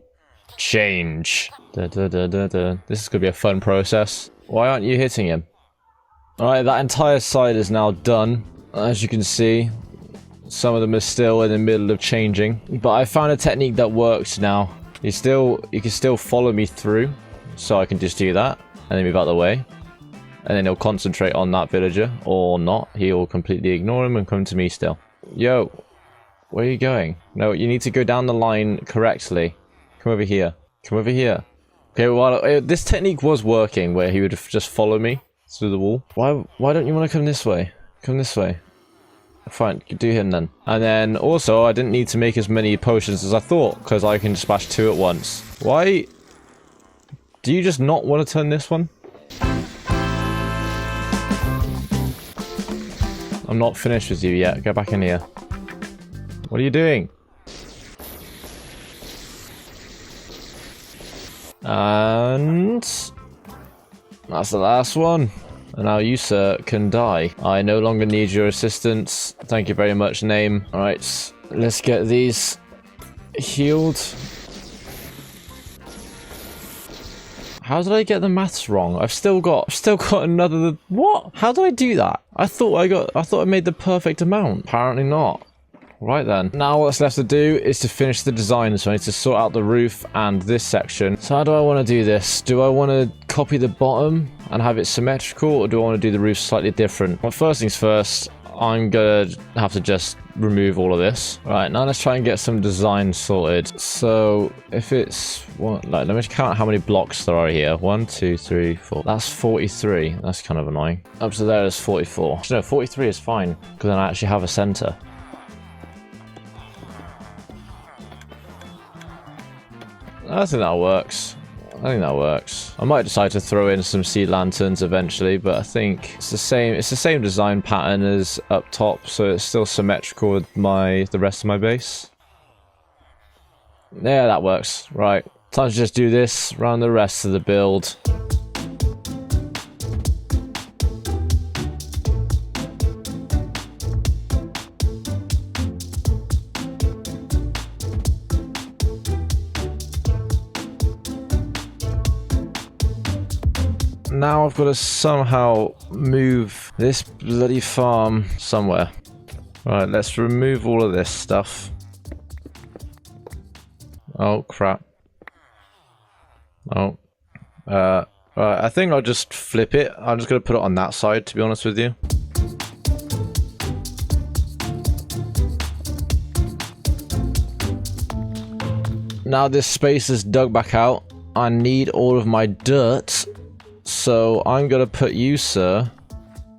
Change. This is gonna be a fun process. Why aren't you hitting him? Alright, that entire side is now done. As you can see, some of them are still in the middle of changing. But I found a technique that works now. You can still follow me through, so I can just do that and then move out of the way, and then he'll concentrate on that villager, or not. He'll completely ignore him and come to me still. Yo, where are you going? No, you need to go down the line correctly. Come over here. Come over here. Okay, well, this technique was working, where he would just follow me through the wall. Why don't you want to come this way? Come this way. Fine, do him then. And then also, I didn't need to make as many potions as I thought, because I can splash 2 at once. Why? Do you just not want to turn this one? I'm not finished with you yet. Go back in here. What are you doing? And that's the last one. And now you, sir, can die. I no longer need your assistance. Thank you very much, name. Alright, let's get these healed. How did I get the maths wrong? I've still got another... What? How did I do that? I thought I made the perfect amount. Apparently not. Right then. Now what's left to do is to finish the design. So I need to sort out the roof and this section. So how do I want to do this? Do I want to copy the bottom and have it symmetrical, or do I want to do the roof slightly different? Well, first things first, I'm gonna have to just remove all of this. Right, now let's try and get some design sorted. So if it's let me count how many blocks there are here. 1, 2, 3, 4. That's 43. That's kind of annoying. Up to there is 44. No, 43 is fine, because then I actually have a center. I think that works. I might decide to throw in some sea lanterns eventually, but I think it's the same design pattern as up top, so it's still symmetrical with the rest of my base. Yeah, that works. Right. Time to just do this around the rest of the build. Now I've got to somehow move this bloody farm somewhere. Right, let's remove all of this stuff. Oh, crap. Oh. Right, I think I'll just flip it. I'm just going to put it on that side, to be honest with you. Now this space is dug back out. I need all of my dirt. So I'm gonna put you, sir,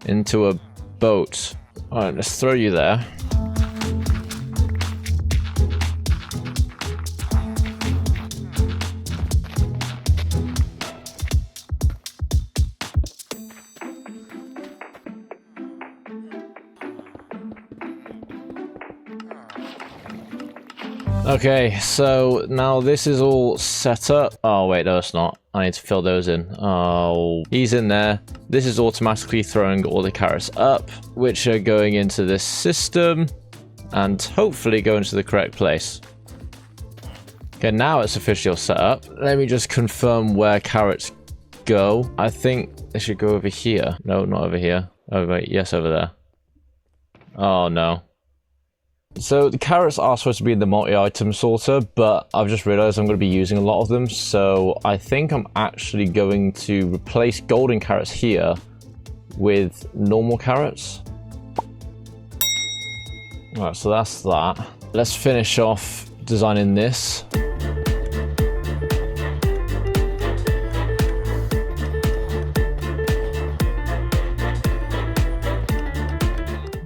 into a boat. Alright, let's throw you there. Okay, so now this is all set up. Oh, wait, no, it's not. I need to fill those in. Oh, he's in there. This is automatically throwing all the carrots up, which are going into this system and hopefully going to the correct place. Okay, now it's officially all set up. Let me just confirm where carrots go. I think they should go over here. No, not over here. Oh, wait. Yes, over there. Oh, no. So the carrots are supposed to be in the multi-item sorter, but I've just realized I'm going to be using a lot of them. So I think I'm actually going to replace golden carrots here with normal carrots. Alright, so that's that. Let's finish off designing this.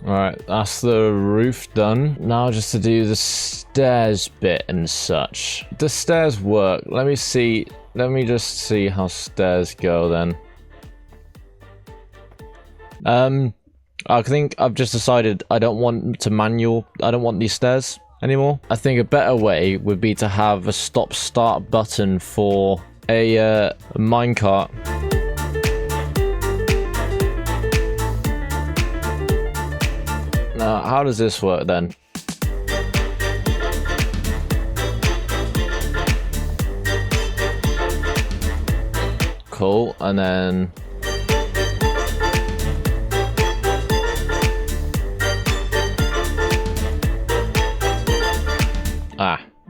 Alright, that's the roof done. Now just to do the stairs bit and such. The stairs work. Let me see. Let me just see how stairs go then. I think I've just decided I don't want these stairs anymore. I think a better way would be to have a stop-start button for a minecart. Now, how does this work then? Cool, and then...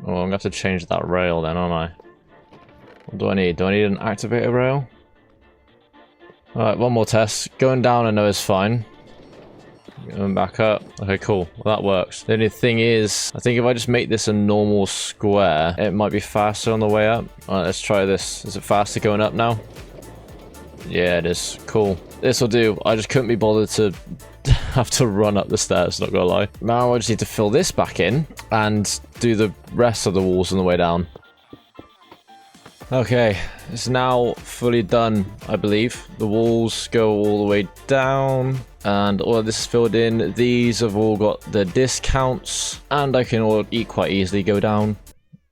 well, I'm gonna have to change that rail then, aren't I? What do I need? Do I need an activator rail? Alright, one more test. Going down I know is fine. Going back up. Okay, cool. Well, that works. The only thing is, I think if I just make this a normal square, it might be faster on the way up. Alright, let's try this. Is it faster going up now? Yeah, it is. Cool. This will do. I just couldn't be bothered to have to run up the stairs, not gonna lie. Now I just need to fill this back in and do the rest of the walls on the way down. Okay, it's now fully done, I believe. The walls go all the way down, and all of this is filled in. These have all got the discounts, and I can all quite easily go down.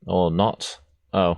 Or not. Oh.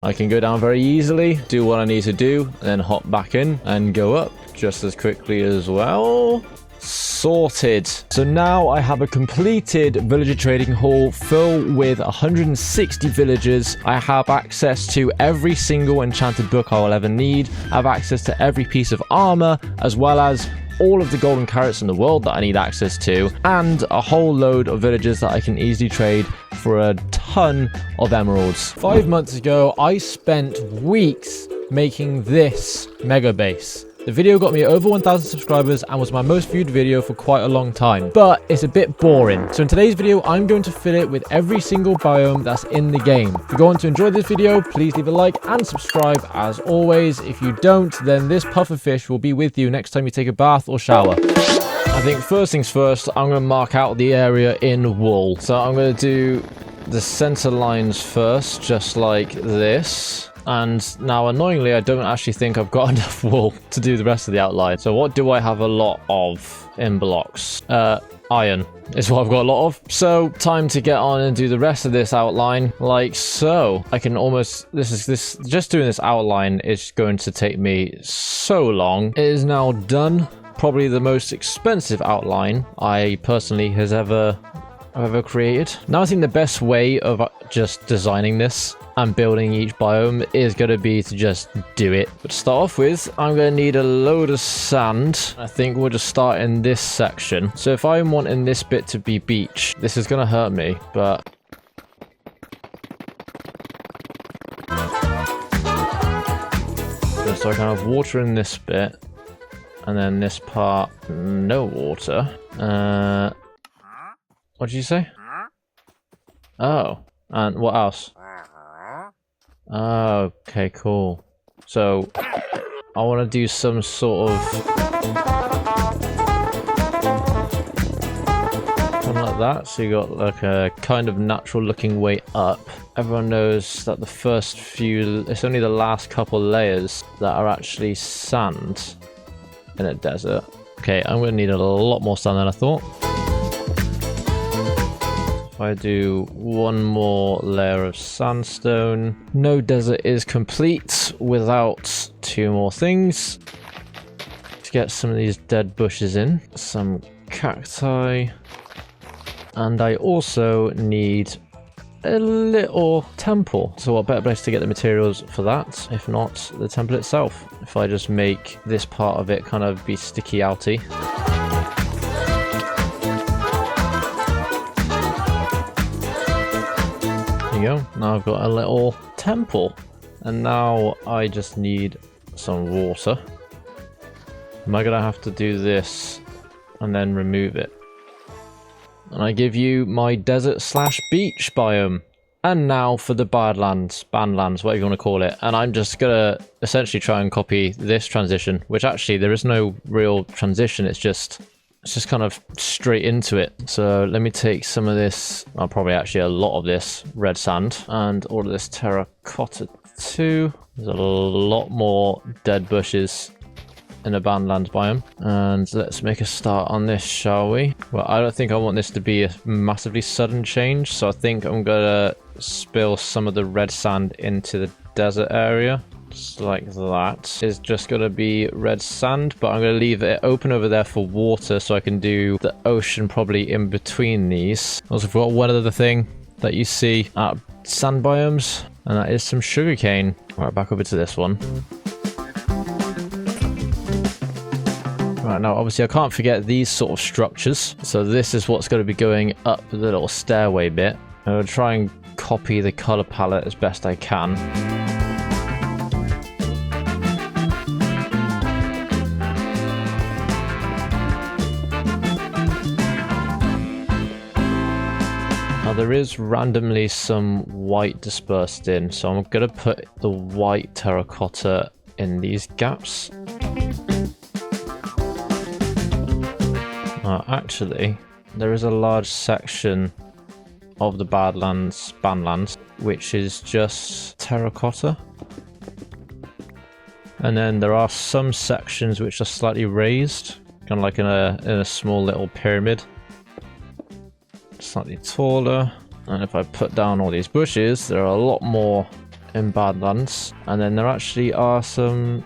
I can go down very easily, do what I need to do, and then hop back in and go up just as quickly as well. Sorted. So now I have a completed villager trading hall filled with 160 villagers. I have access to every single enchanted book I will ever need. I have access to every piece of armor, as well as all of the golden carrots in the world that I need access to, and a whole load of villagers that I can easily trade for a ton of emeralds. 5 months ago, I spent weeks making this mega base. The video got me over 1,000 subscribers and was my most viewed video for quite a long time, but it's a bit boring. So in today's video, I'm going to fill it with every single biome that's in the game. If you're going to enjoy this video, please leave a like and subscribe as always. If you don't, then this pufferfish will be with you next time you take a bath or shower. I think first things first, I'm going to mark out the area in wool. So I'm going to do the center lines first, just like this. And now, annoyingly, I don't actually think I've got enough wool to do the rest of the outline. So what do I have a lot of in blocks? Iron is what I've got a lot of. So time to get on and do the rest of this outline like so. I can almost, just doing this outline is going to take me so long. It is now done. Probably the most expensive outline I personally have ever created. Now I think the best way of just designing this and building each biome is going to be to just do it. But to start off with, I'm going to need a load of sand. I think we'll just start in this section. So if I'm wanting this bit to be beach, this is going to hurt me, but... So I can have water in this bit, and then this part, no water. What did you say? Oh, and what else? Oh, okay, cool. So, I want to do some sort of... something like that. So you got like a kind of natural looking way up. Everyone knows that the first few... it's only the last couple layers that are actually sand in a desert. Okay, I'm going to need a lot more sand than I thought. I do one more layer of sandstone. No desert is complete without two more things. To get some of these dead bushes in. Some cacti. And I also need a little temple. So what better place to get the materials for that, if not the temple itself? If I just make this part of it kind of be sticky outy. There you go. Now I've got a little temple. And now I just need some water. Am I gonna have to do this and then remove it? And I give you my desert / beach biome. And now for the badlands, whatever you want to call it. And I'm just gonna essentially try and copy this transition, which actually there is no real transition. It's just kind of straight into it. So let me take some of this, well, probably actually a lot of this red sand and all of this terracotta too. There's a lot more dead bushes in a badlands biome. And let's make a start on this, shall we? Well, I don't think I want this to be a massively sudden change, so I think I'm gonna spill some of the red sand into the desert area. Just like that. It's just gonna be red sand, but I'm gonna leave it open over there for water so I can do the ocean probably in between these. Also forgot one other thing that you see at sand biomes, and that is some sugarcane. Right, back over to this one. Right, now obviously I can't forget these sort of structures. So this is what's going to be going up the little stairway bit. I'm going to try and copy the color palette as best I can. Now there is randomly some white dispersed in, so I'm going to put the white terracotta in these gaps. Actually, there is a large section of the badlands, which is just terracotta. And then there are some sections which are slightly raised, kind of like in a small little pyramid. Slightly taller. And if I put down all these bushes, there are a lot more in badlands. And then there actually are some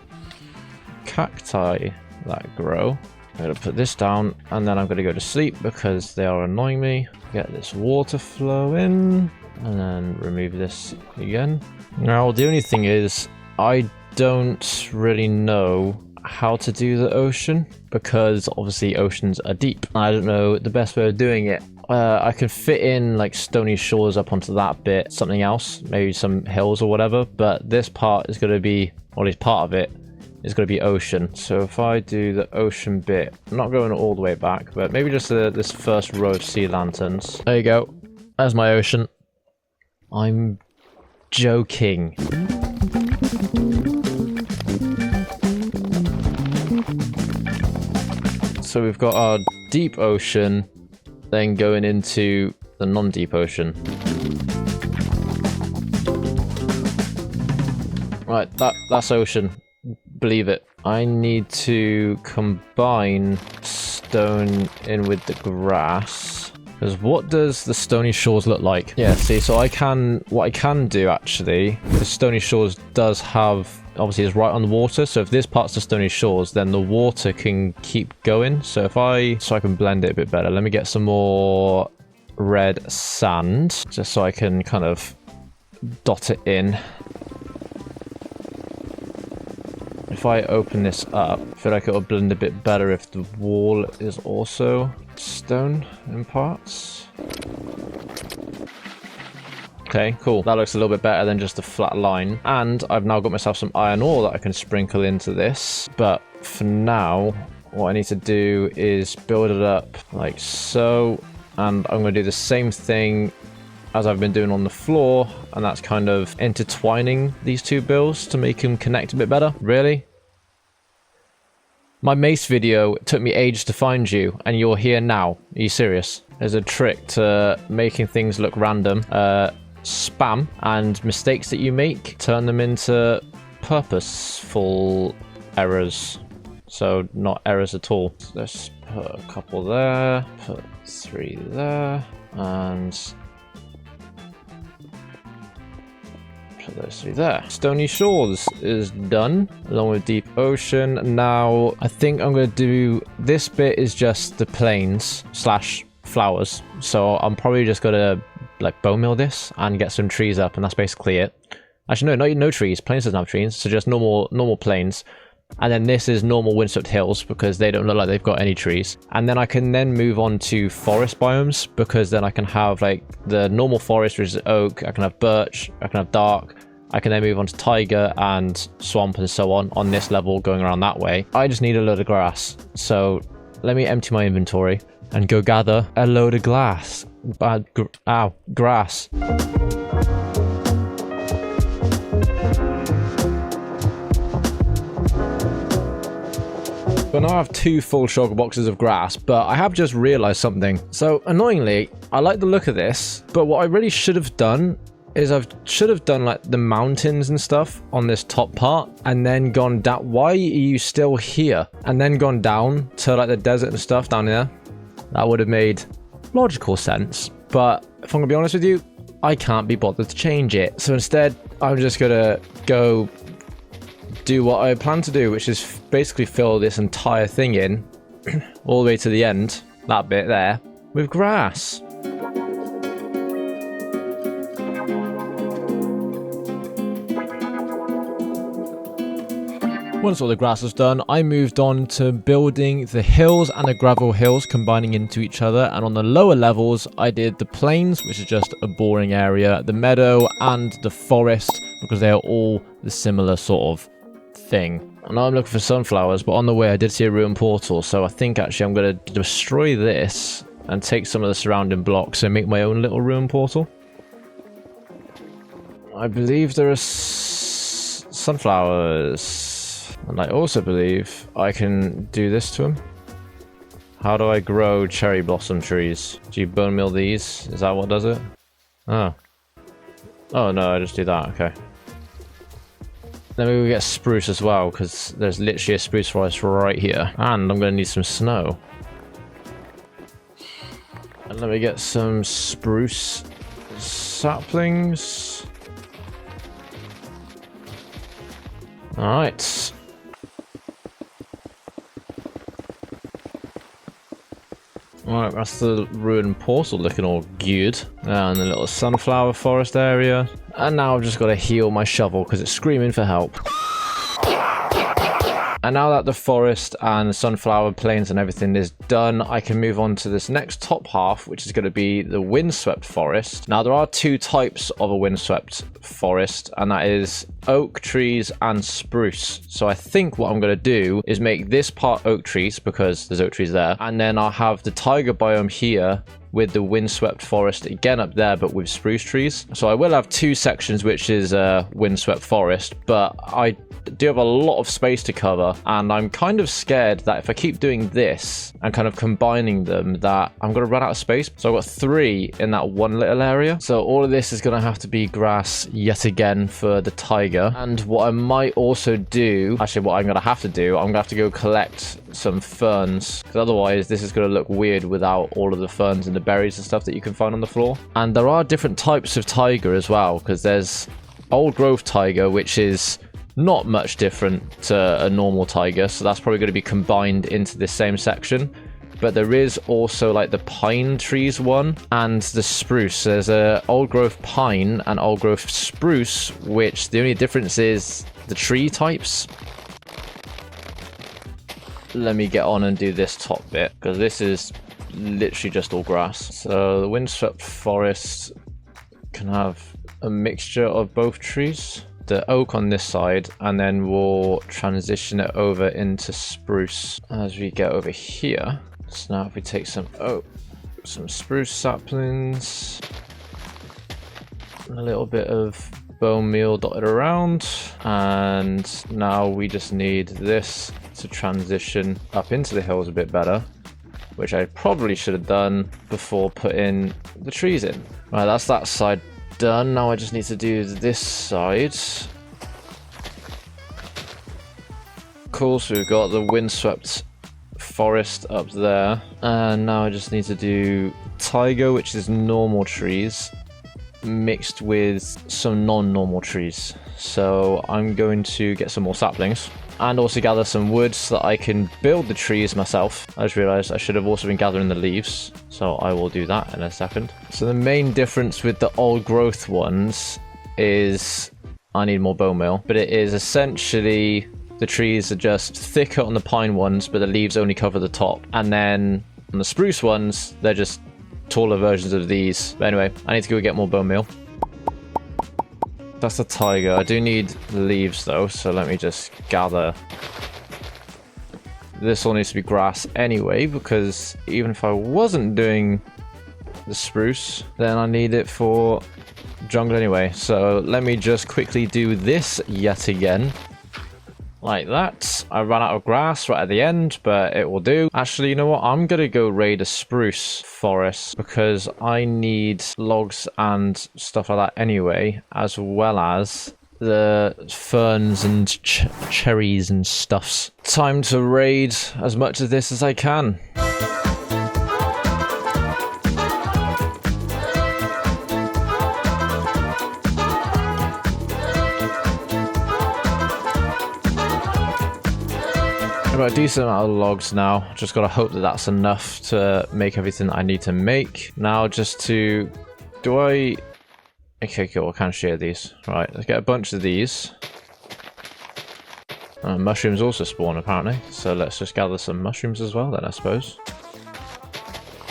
cacti that grow. I'm going to put this down and then I'm going to go to sleep because they are annoying me. Get this water flow in and then remove this again. Now the only thing is I don't really know how to do the ocean because obviously oceans are deep. I don't know the best way of doing it. I could fit in like stony shores up onto that bit, something else, maybe some hills or whatever, but this part is going to be, or at least part of it, is going to be ocean. So if I do the ocean bit, I'm not going all the way back, but maybe just this first row of sea lanterns. There you go. There's my ocean. I'm joking. So we've got our deep ocean, then going into the non-deep ocean. Right, that's ocean. Believe it. I need to combine stone in with the grass. Because what does the stony shores look like? Yeah, see, so what I can do actually, the stony shores does have, obviously it's right on the water, so if this part's the stony shores, then the water can keep going. So I can blend it a bit better. Let me get some more red sand, just so I can kind of dot it in. If I open this up, I feel like it'll blend a bit better if the wall is also stone in parts. Okay, cool. That looks a little bit better than just a flat line. And I've now got myself some iron ore that I can sprinkle into this. But for now, what I need to do is build it up like so. And I'm going to do the same thing as I've been doing on the floor, and that's kind of intertwining these two builds to make them connect a bit better. Really? My mace video took me ages to find you, and you're here now. Are you serious? There's a trick to making things look random. Spam and mistakes that you make, turn them into purposeful errors. So not errors at all. So let's put a couple there, put 3 there, and those 3 there. Stony Shores is done, along with Deep Ocean. Now, I think I'm going to do... This bit is just the plains / flowers. So I'm probably just going to like bone meal this and get some trees up, and that's basically it. Actually, no trees. Plains doesn't have trees, so just normal plains. And then this is normal windswept hills because they don't look like they've got any trees. And then I can then move on to forest biomes because then I can have like the normal forest, which is oak. I can have birch. I can have dark. I can then move on to taiga and swamp and so on this level going around that way. I just need a load of grass. So let me empty my inventory and go gather a load of grass. Grass. So now I have 2 full sugar boxes of grass, but I have just realized something. So annoyingly, I like the look of this, but what I really should have done is should have done like the mountains and stuff on this top part and then gone down. Why are you still here? And then gone down to like the desert and stuff down there. That would have made logical sense. But if I'm gonna be honest with you, I can't be bothered to change it. So instead, I'm just gonna go do what I plan to do, which is basically fill this entire thing in all the way to the end, that bit there, with grass. Once all the grass was done, I moved on to building the hills and the gravel hills combining into each other, and on the lower levels I did the plains, which is just a boring area, the meadow and the forest, because they are all the similar sort of thing. And now I'm looking for sunflowers, but on the way I did see a ruined portal, so I think actually I'm going to destroy this and take some of the surrounding blocks and make my own little ruined portal. I believe there are sunflowers, and I also believe I can do this to them. How do I grow cherry blossom trees? Do you bone meal these? Is that what does it? Oh no, I just do that. Okay. Then we will get spruce as well, because there's literally a spruce forest right here. And I'm going to need some snow. And let me get some spruce saplings. Alright. Alright, that's the ruined portal looking all good. And the little sunflower forest area. And now I've just got to heal my shovel because it's screaming for help. And now that the forest and the sunflower plains and everything is done, I can move on to this next top half, which is going to be the windswept forest. Now, there are 2 types of a windswept forest, and that is oak trees and spruce. So I think what I'm going to do is make this part oak trees because there's oak trees there. And then I'll have the taiga biome here with the windswept forest again up there, but with spruce trees. So I will have 2 sections, which is windswept forest, but I do have a lot of space to cover, and I'm kind of scared that if I keep doing this and kind of combining them, that I'm going to run out of space. So I've got 3 in that one little area. So all of this is going to have to be grass yet again for the taiga. And what I might also do, actually what I'm going to have to do, I'm going to have to go collect some ferns, because otherwise this is going to look weird without all of the ferns and the berries and stuff that you can find on the floor. And there are different types of taiga as well, because there's old growth taiga, which is not much different to a normal taiga, so that's probably going to be combined into this same section. But there is also like the pine trees one and the spruce. There's a old growth pine and old growth spruce, which the only difference is the tree types. Let me get on and do this top bit, because this is literally just all grass. So the windswept forest can have a mixture of both trees. The oak on this side, and then we'll transition it over into spruce as we get over here. So now if we take some spruce saplings, a little bit of bone meal dotted around, and now we just need this to transition up into the hills a bit better, which I probably should have done before putting the trees in. Right, that's that side done. Now I just need to do this side. Cool, so we've got the windswept forest up there, and now I just need to do taiga, which is normal trees, mixed with some non-normal trees. So I'm going to get some more saplings and also gather some wood so that I can build the trees myself. I just realized I should have also been gathering the leaves, so I will do that in a second. So the main difference with the old growth ones is I need more bone meal, but it is essentially the trees are just thicker on the pine ones, but the leaves only cover the top. And then on the spruce ones, they're just taller versions of these. But anyway, I need to go get more bone meal. That's a tiger. I do need leaves though, so let me just gather. This all needs to be grass anyway, because even if I wasn't doing the spruce, then I need it for jungle anyway. So let me just quickly do this yet again. Like that. I ran out of grass right at the end, but it will do. Actually, you know what? I'm gonna go raid a spruce forest because I need logs and stuff like that anyway, as well as the ferns and cherries and stuffs. Time to raid as much of this as I can. I've got a decent amount of logs now. Just gotta hope that that's enough to make everything I need to make. Now just to... Okay, cool, I can share these. Right, let's get a bunch of these. Mushrooms also spawn apparently, so let's just gather some mushrooms as well then, I suppose.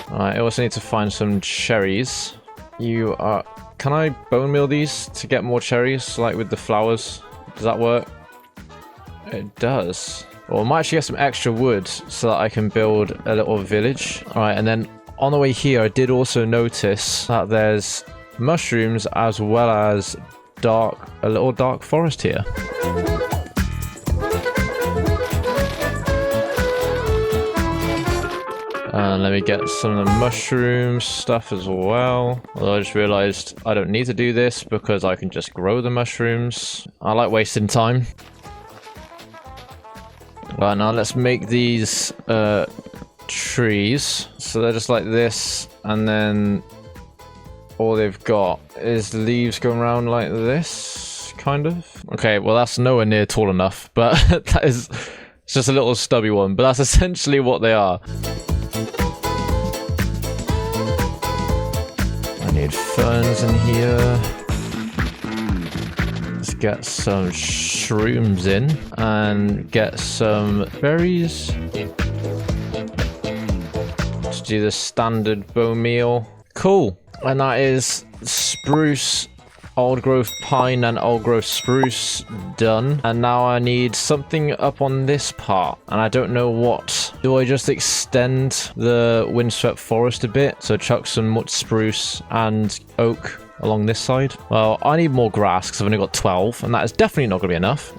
Alright, I also need to find some cherries. Can I bone meal these to get more cherries, like with the flowers? Does that work? It does. Well, I might actually get some extra wood so that I can build a little village. Alright, and then on the way here, I did also notice that there's mushrooms as well as a little dark forest here. And let me get some of the mushroom stuff as well. Although I just realized I don't need to do this because I can just grow the mushrooms. I like wasting time. Right, now let's make these trees. So they're just like this, and then all they've got is leaves going around like this, kind of. Okay, well that's nowhere near tall enough, but it's just a little stubby one, but that's essentially what they are. I need ferns in here. Let's get some shrooms in and get some berries. Let's do the standard bone meal. Cool. And that is spruce, old growth pine, and old growth spruce done. And now I need something up on this part, and I don't know what. Do I just extend the windswept forest a bit? So chuck some much spruce and oak along this side. Well, I need more grass because I've only got 12, and that is definitely not going to be enough.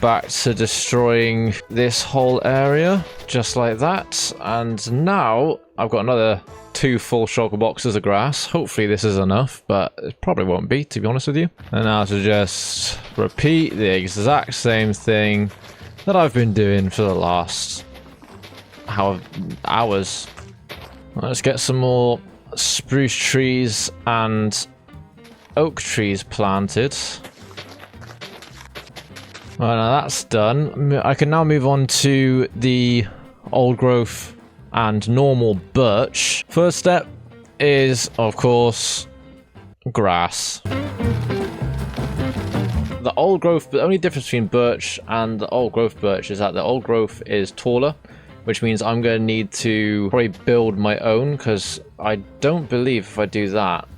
Back to destroying this whole area, just like that. And now I've got another 2 full shulker boxes of grass. Hopefully this is enough, but it probably won't be, to be honest with you. And now to just repeat the exact same thing that I've been doing for the last hours. Let's get some more spruce trees and oak trees planted. Well, now that's done. I can now move on to the old growth and normal birch. First step is, of course, grass. The old growth, the only difference between birch and the old growth birch is that the old growth is taller, which means I'm going to need to probably build my own, because I don't believe if I do that,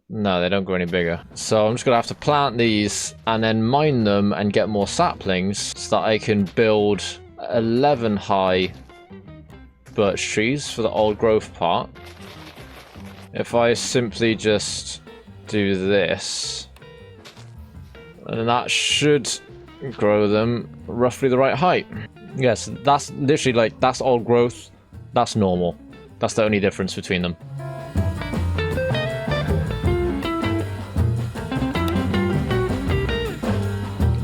no, they don't grow any bigger. So I'm just going to have to plant these and then mine them and get more saplings so that I can build 11 high birch trees for the old growth part. If I simply just do this, then that should grow them roughly the right height. Yes, that's literally like, that's old growth, that's normal. That's the only difference between them.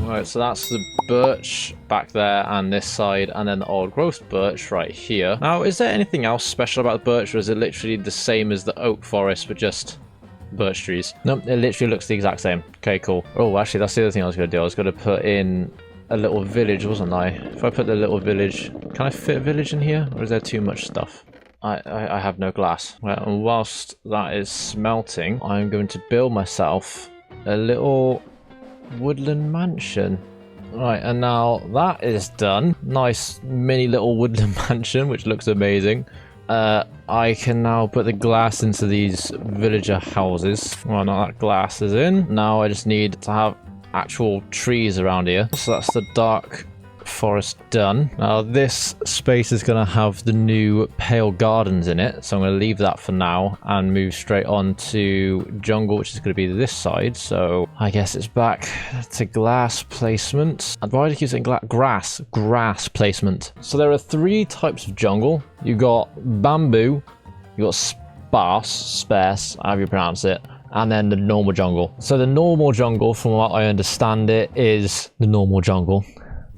Alright, so that's the birch back there and this side, and then the old growth birch right here. Now, is there anything else special about the birch, or is it literally the same as the oak forest, but just birch trees. Nope, it literally looks the exact same. Okay, cool. Oh, actually, that's the other thing I was going to do. I was going to put in a little village, wasn't I? If I put the little village... Can I fit a village in here? Or is there too much stuff? I have no glass. Right, and whilst that is smelting, I'm going to build myself a little woodland mansion. Right, and now that is done. Nice mini little woodland mansion, which looks amazing. I can now put the glass into these villager houses. Well, now that glass is in. Now I just need to have actual trees around here. So that's the dark forest done. Now this space is going to have the new pale gardens in it, so I'm going to leave that for now and move straight on to jungle, which is going to be this side. So I guess it's back to glass placement. And why do I keep saying grass placement? So there are 3 types of jungle. You've got bamboo, you've got sparse, however you pronounce it, and then the normal jungle. So the normal jungle, from what I understand it, is the normal jungle.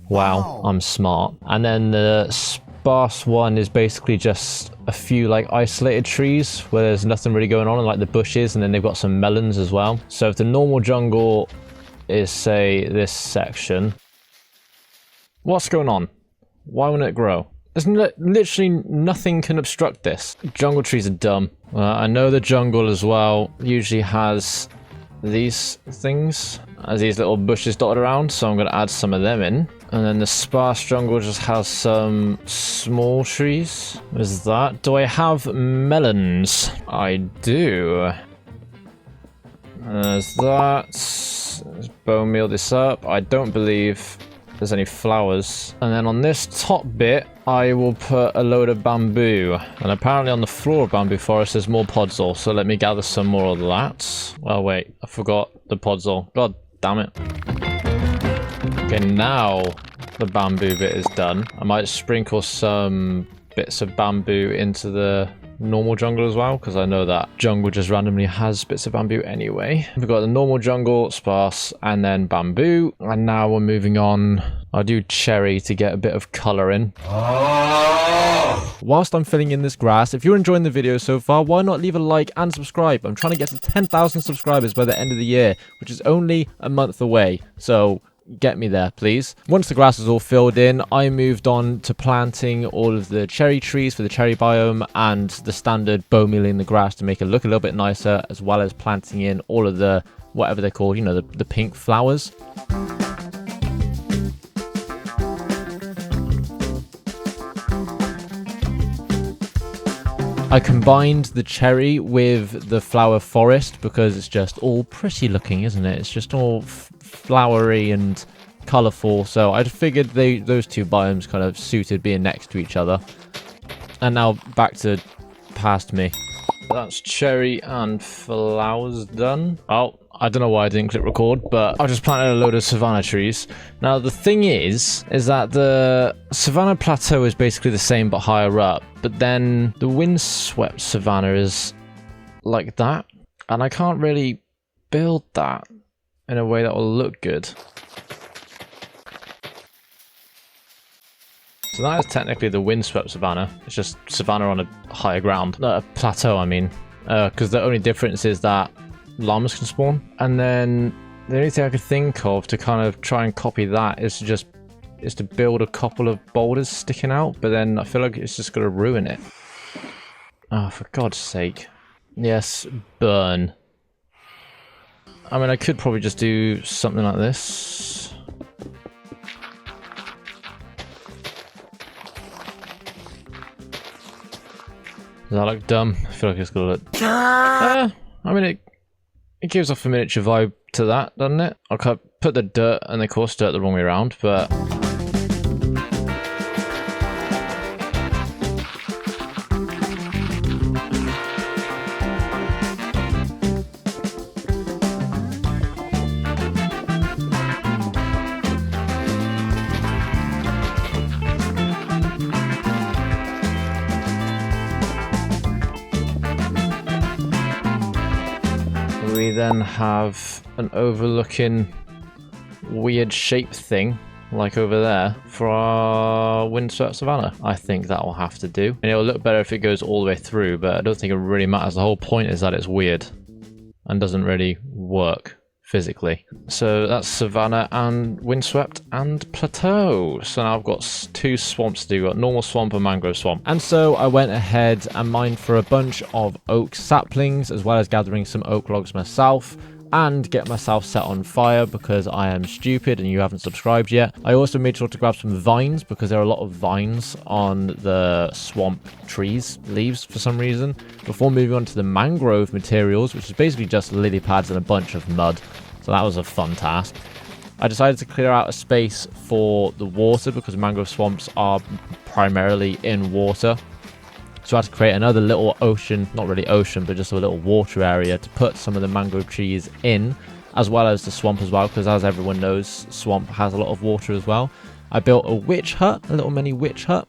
Wow, I'm smart. And then the sparse one is basically just a few like isolated trees where there's nothing really going on, and like the bushes, and then they've got some melons as well. So if the normal jungle is, say, this section, what's going on? Why won't it grow? There's literally nothing can obstruct this. Jungle trees are dumb. I know the jungle as well usually has these things as these little bushes dotted around, so I'm going to add some of them in. And then the sparse jungle just has some small trees. What is that? Do I have melons? I do. There's that. Let's bone meal this up. I don't believe there's any flowers. And then on this top bit, I will put a load of bamboo. And apparently on the floor of bamboo forest, there's more podzol. So let me gather some more of that. Oh wait, I forgot the podzol. God damn it. Okay, now the bamboo bit is done. I might sprinkle some bits of bamboo into the normal jungle as well, because I know that jungle just randomly has bits of bamboo anyway. We've got the normal jungle, sparse, and then bamboo. And now we're moving on. I'll do cherry to get a bit of colour in. Whilst I'm filling in this grass, if you're enjoying the video so far, why not leave a like and subscribe? I'm trying to get to 10,000 subscribers by the end of the year, which is only a month away. So get me there, please. Once the grass is all filled in, I moved on to planting all of the cherry trees for the cherry biome and the standard bone mealing the grass to make it look a little bit nicer, as well as planting in all of the, whatever they're called, you know, the pink flowers. I combined the cherry with the flower forest because it's just all pretty looking, isn't it? It's just all flowery and colourful, so I figured those 2 biomes kind of suited being next to each other. And now back to past me. That's cherry and flowers done. Oh, I don't know why I didn't click record, but I just planted a load of savanna trees. Now the thing is that the savanna plateau is basically the same but higher up, but then the windswept savanna is like that, and I can't really build that in a way that will look good. So that is technically the windswept savanna. It's just savanna on a higher ground. No, a plateau, I mean. Because the only difference is that llamas can spawn. And then the only thing I could think of to kind of try and copy that is to build a couple of boulders sticking out. But then I feel like it's just going to ruin it. Oh, for God's sake. Yes, burn. I mean, I could probably just do something like this. Does that look dumb? I feel like it's gonna look... I mean, it gives off a miniature vibe to that, doesn't it? I could put the dirt and the coarse dirt the wrong way around, but... we then have an overlooking weird shape thing, like over there, for our windswept savanna. I think that will have to do. And it'll look better if it goes all the way through, but I don't think it really matters. The whole point is that it's weird. and doesn't really work physically. So that's savanna and windswept and plateau. So now I've got 2 swamps to do. I've got normal swamp and mangrove swamp. And so I went ahead and mined for a bunch of oak saplings, as well as gathering some oak logs myself, and get myself set on fire because I am stupid and you haven't subscribed yet. I also made sure to grab some vines because there are a lot of vines on the swamp trees leaves for some reason, before moving on to the mangrove materials, which is basically just lily pads and a bunch of mud. So that was a fun task. I decided to clear out a space for the water because mangrove swamps are primarily in water. So I had to create another little ocean, not really ocean, but just a little water area to put some of the mangrove trees in, as well as the swamp as well, because as everyone knows, swamp has a lot of water as well. I built a witch hut, a little mini witch hut,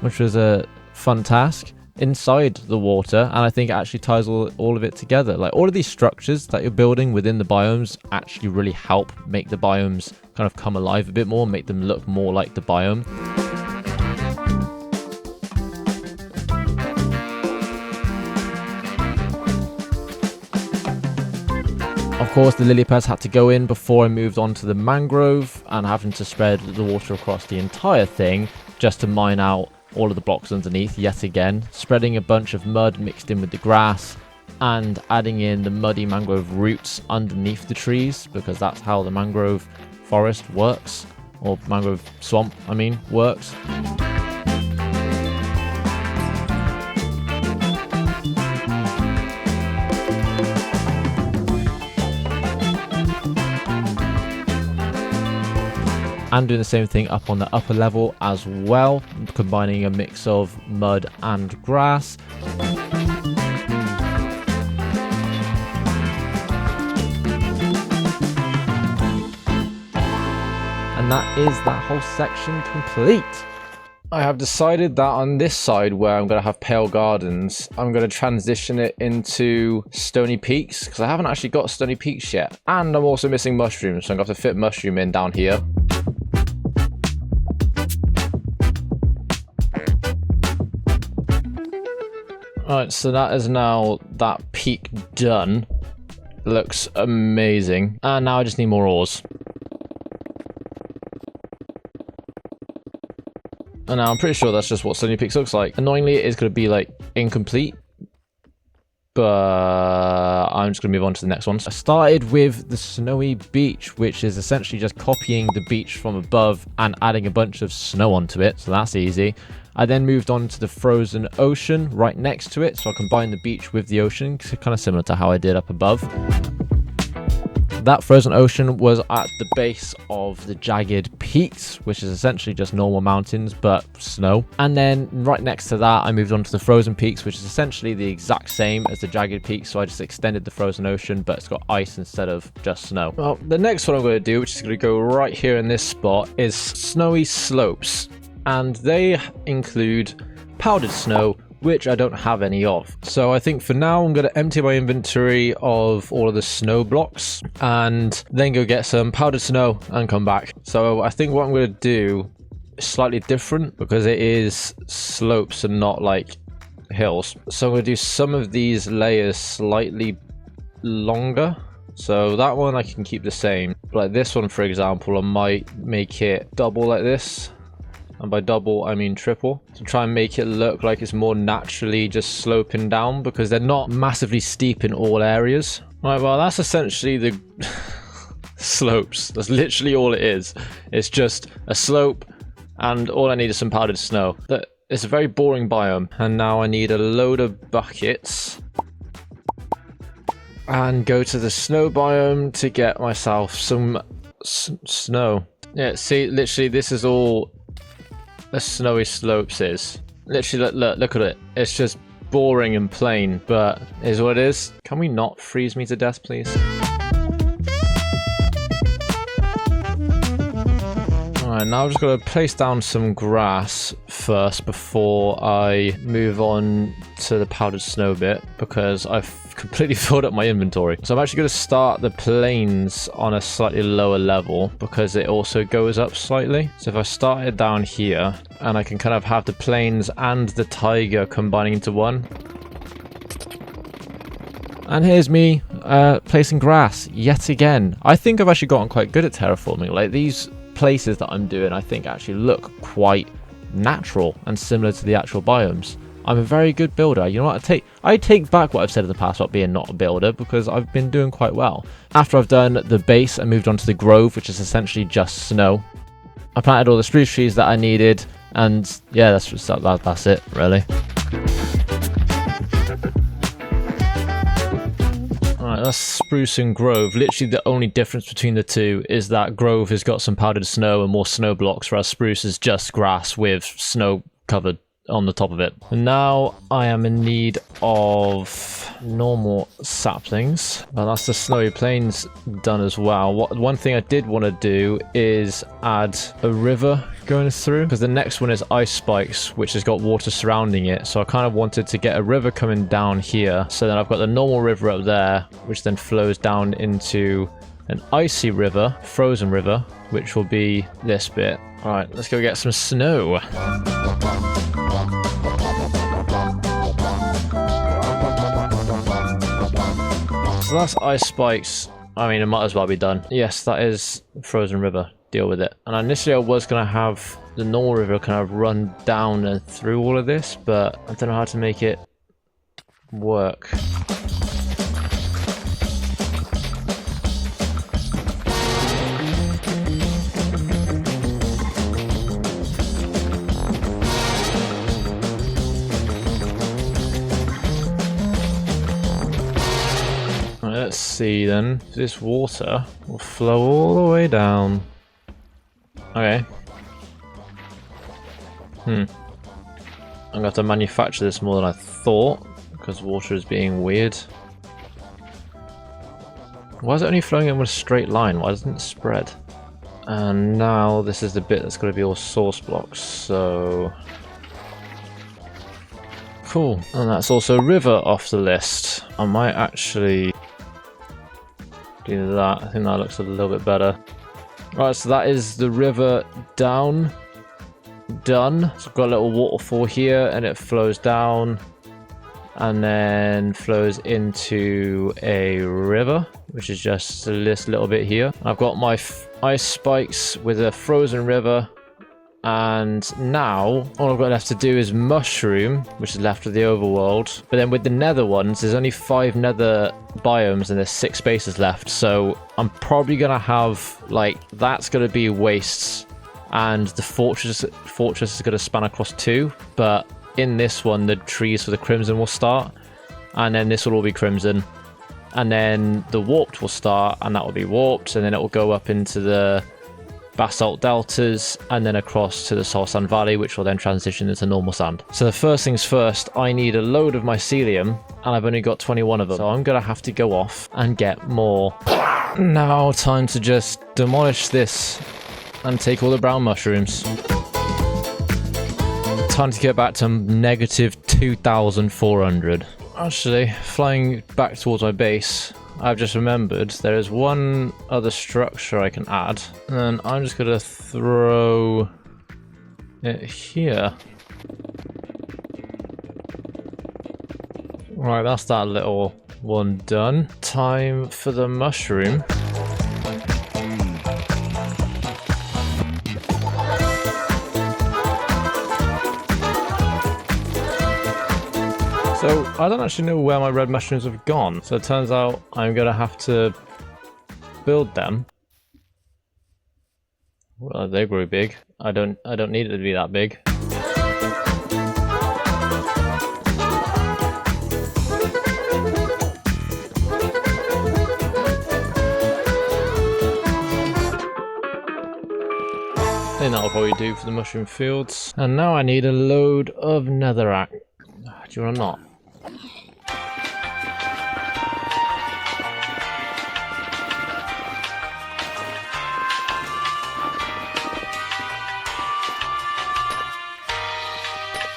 which was a fun task inside the water, and I think it actually ties all of it together. Like, all of these structures that you're building within the biomes actually really help make the biomes kind of come alive a bit more, make them look more like the biome. Of course, the lily pads had to go in before I moved on to the mangrove, and having to spread the water across the entire thing just to mine out all of the blocks underneath yet again, spreading a bunch of mud mixed in with the grass, and adding in the muddy mangrove roots underneath the trees, because that's how the mangrove forest works, or mangrove swamp, I mean, works. And doing the same thing up on the upper level as well, combining a mix of mud and grass. And that is that whole section complete. I have decided that on this side where I'm going to have pale gardens, I'm going to transition it into stony peaks, because I haven't actually got stony peaks yet. And I'm also missing mushrooms, so I'm going to have to fit mushroom in down here. Alright, so that is now that peak done. Looks amazing. And now I just need more ores. And now I'm pretty sure that's just what Stony Peaks looks like. Annoyingly, it is going to be like incomplete. But I'm just going to move on to the next ones. I started with the snowy beach, which is essentially just copying the beach from above and adding a bunch of snow onto it. So that's easy. I then moved on to the frozen ocean right next to it. So I combined the beach with the ocean, kind of similar to how I did up above. That frozen ocean was at the base of the jagged peaks, which is essentially just normal mountains, but snow. And then right next to that, I moved on to the frozen peaks, which is essentially the exact same as the jagged peaks. So I just extended the frozen ocean, but it's got ice instead of just snow. Well, the next one I'm going to do, which is going to go right here in this spot, is snowy slopes. And they include powdered snow, which I don't have any of. So I think for now I'm going to empty my inventory of all of the snow blocks and then go get some powdered snow and come back. So I think what I'm going to do is slightly different because it is slopes and not like hills. So I'm going to do some of these layers slightly longer. So that one I can keep the same. Like this one, for example, I might make it double like this. And by double, I mean triple. To try and make it look like it's more naturally just sloping down because they're not massively steep in all areas. Right, well, that's essentially the slopes. That's literally all it is. It's just a slope and all I need is some powdered snow. It's a very boring biome. And now I need a load of buckets. And go to the snow biome to get myself some snow. Yeah, see, literally this is all the snowy slopes is. Literally, look at it. It's just boring and plain, but is what it is. Can we not freeze me to death, please? Alright, now I'm just going to place down some grass first before I move on to the powdered snow bit, because I've completely filled up my inventory. So I'm actually going to start the plains on a slightly lower level because it also goes up slightly. So if I started down here and I can kind of have the plains and the taiga combining into one. And here's me placing grass yet again. I think I've actually gotten quite good at terraforming. Like, these places that I'm doing, I think actually look quite natural and similar to the actual biomes. I'm a very good builder. You know what? I take back what I've said in the past about being not a builder, because I've been doing quite well. After I've done the base, I moved on to the grove, which is essentially just snow. I planted all the spruce trees that I needed, and yeah, that's it, really. Alright, that's spruce and grove. Literally the only difference between the two is that grove has got some powdered snow and more snow blocks, whereas spruce is just grass with snow covered on the top of it. And now I am in need of normal saplings. Well, that's the snowy plains done as well. One thing I did want to do is add a river going through, because the next one is ice spikes, which has got water surrounding it. So I kind of wanted to get a river coming down here. So then I've got the normal river up there, which then flows down into an icy river, frozen river, which will be this bit. All right, let's go get some snow. So that's ice spikes. I mean, it might as well be done. Yes, that is frozen river. Deal with it. And initially I was going to have the normal river kind of run down and through all of this, but I don't know how to make it work. Let's see then. This water will flow all the way down. Okay. I'm gonna have to manufacture this more than I thought, because water is being weird. Why is it only flowing in a straight line? Why doesn't it spread? And now this is the bit that's going to be all source blocks, so... Cool. And that's also river off the list. I might actually do that. I think that looks a little bit better. Right, so that is the river down. Done. So I've got a little waterfall here, and it flows down and then flows into a river, which is just this little bit here. I've got my ice spikes with a frozen river, and now all I've got left to do is mushroom, which is left of the overworld. But then with the nether ones, there's only 5 nether biomes and there's 6 spaces left, so I'm probably gonna have, like, that's gonna be wastes, and the fortress is gonna span across 2, but in this one the trees for the crimson will start, and then this will all be crimson, and then the warped will start, and that will be warped, and then it will go up into the basalt deltas and then across to the soul sand valley, which will then transition into normal sand. So the first things first, I need a load of mycelium, and I've only got 21 of them, so I'm gonna have to go off and get more. Now time to just demolish this and take all the brown mushrooms. Time to get back to negative 2,400. Actually, flying back towards my base, I've just remembered there is one other structure I can add, and I'm just going to throw it here. Right, that's that little one done. Time for the mushroom. So, I don't actually know where my red mushrooms have gone, so it turns out I'm going to have to build them. Well, they grew big. I don't need it to be that big. And that'll probably do for the mushroom fields. And now I need a load of netherrack. Do you want to not?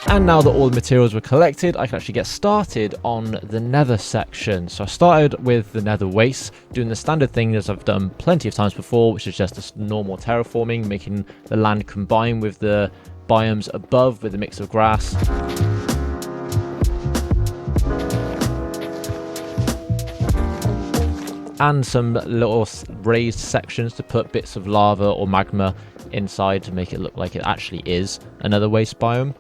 And now that all the materials were collected, I can actually get started on the nether section. So I started with the nether waste, doing the standard thing as I've done plenty of times before, which is just a normal terraforming, making the land combine with the biomes above with a mix of grass. and some little raised sections to put bits of lava or magma inside to make it look like it actually is another waste biome.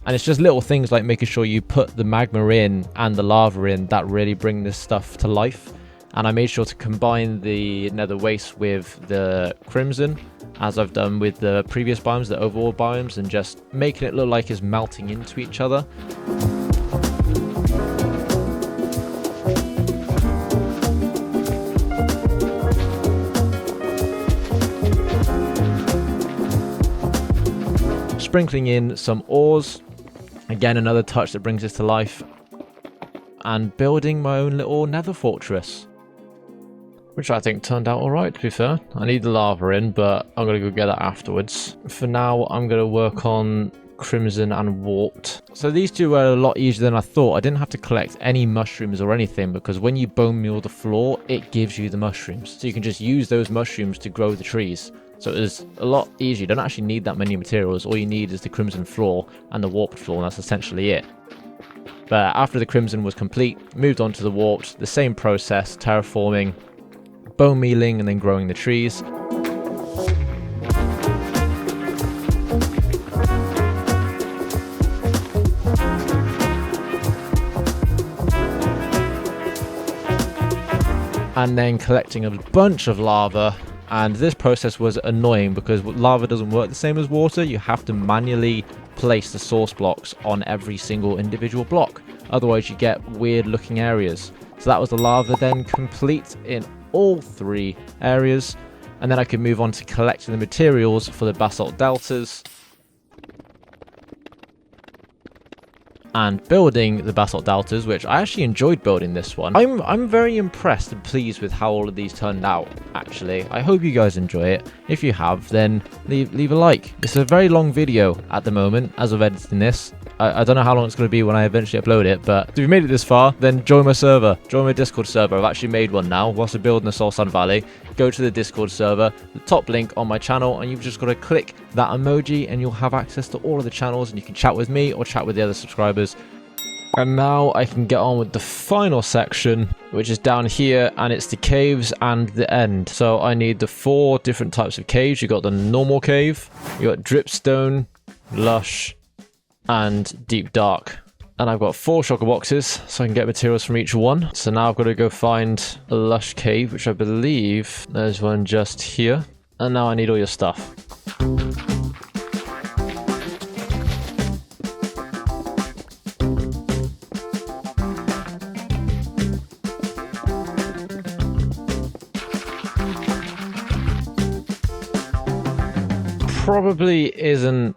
And it's just little things like making sure you put the magma in and the lava in that really bring this stuff to life. And I made sure to combine the nether waste with the crimson, as I've done with the previous biomes, the overworld biomes, and just making it look like it's melting into each other. Sprinkling in some ores, again another touch that brings this to life, and building my own little nether fortress, which I think turned out alright, to be fair. I need the lava in, but I'm going to go get that afterwards. For now, I'm going to work on crimson and warped. So these two were a lot easier than I thought. I didn't have to collect any mushrooms or anything, because when you bone meal the floor, it gives you the mushrooms. So you can just use those mushrooms to grow the trees. So it was a lot easier. You don't actually need that many materials. All you need is the crimson floor and the warped floor, and that's essentially it. But after the crimson was complete, moved on to the warped. The same process, terraforming, bone mealing, and then growing the trees. And then collecting a bunch of lava. And this process was annoying because lava doesn't work the same as water. You have to manually place the source blocks on every single individual block. Otherwise you get weird looking areas. So that was the lava then complete in all 3 areas. And then I could move on to collecting the materials for the basalt deltas. And building the basalt deltas, which I actually enjoyed building this one. I'm very impressed and pleased with how all of these turned out, actually. I hope you guys enjoy it. If you have, then leave a like. It's a very long video at the moment as of editing this. I don't know how long it's going to be when I eventually upload it, but if you made it this far, then join my server. Join my Discord server. I've actually made one now whilst I'm building the Soul Sand Valley. Go to the Discord server, the top link on my channel, and you've just got to click that emoji and you'll have access to all of the channels, and you can chat with me or chat with the other subscribers. And now I can get on with the final section, which is down here, and it's the caves and the end. So I need the 4 different types of caves. You got the normal cave, you got dripstone, lush, and deep dark. And I've got 4 shulker boxes, so I can get materials from each one. So now I've got to go find a lush cave, which I believe there's one just here. And now I need all your stuff. Probably isn't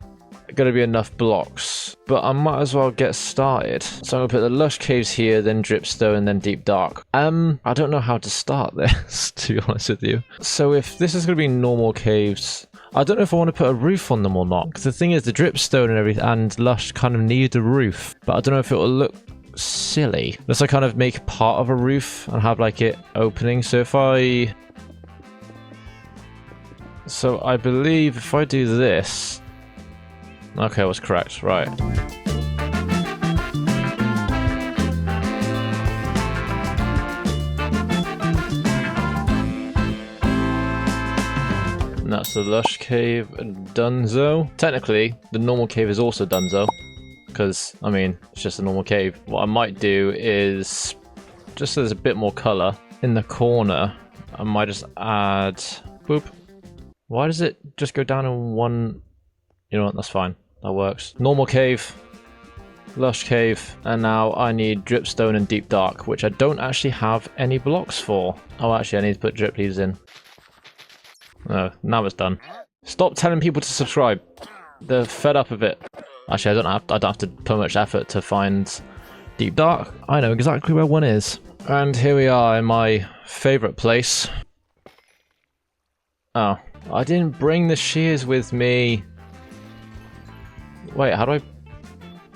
going to be enough blocks, but I might as well get started. So I'm going to put the lush caves here, then dripstone, and then deep dark. I don't know how to start this, to be honest with you. So if this is going to be normal caves, I don't know if I want to put a roof on them or not, because the thing is the dripstone and everything and lush kind of need a roof, but I don't know if it will look silly. Unless I kind of make part of a roof and have like it opening. So I believe if I do this... Okay, I was correct, right. And that's the lush cave donezo. Technically, the normal cave is also donezo, because, I mean, it's just a normal cave. What I might do is, just so there's a bit more colour, in the corner, I might just add... Boop. Why does it just go down in one... You know what, that's fine. That works. Normal cave, lush cave, and now I need dripstone and deep dark, which I don't actually have any blocks for. Oh, actually, I need to put drip leaves in. Oh, now it's done. Stop telling people to subscribe. They're fed up of it. Actually, I don't have to put much effort to find deep dark. I know exactly where one is. And here we are in my favourite place. Oh, I didn't bring the shears with me. Wait, how do I...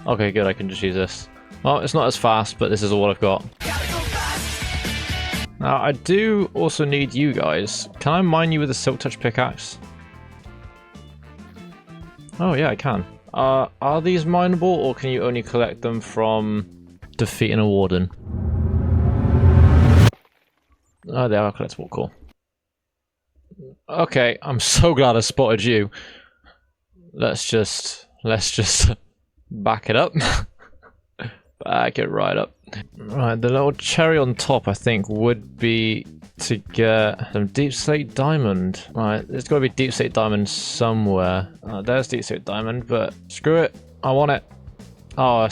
Okay, good, I can just use this. Well, it's not as fast, but this is all I've got. Now, I do also need you guys. Can I mine you with a silk touch pickaxe? Oh, yeah, I can. Are these mineable, or can you only collect them from defeating a warden? Oh, they are collectible. Cool. Okay, I'm so glad I spotted you. Let's just back it up. Back it right up. Right, the little cherry on top, I think, would be to get some deep slate diamond. Right, there's got to be deep slate diamond somewhere. There's deep slate diamond, but screw it. I want it. Oh, I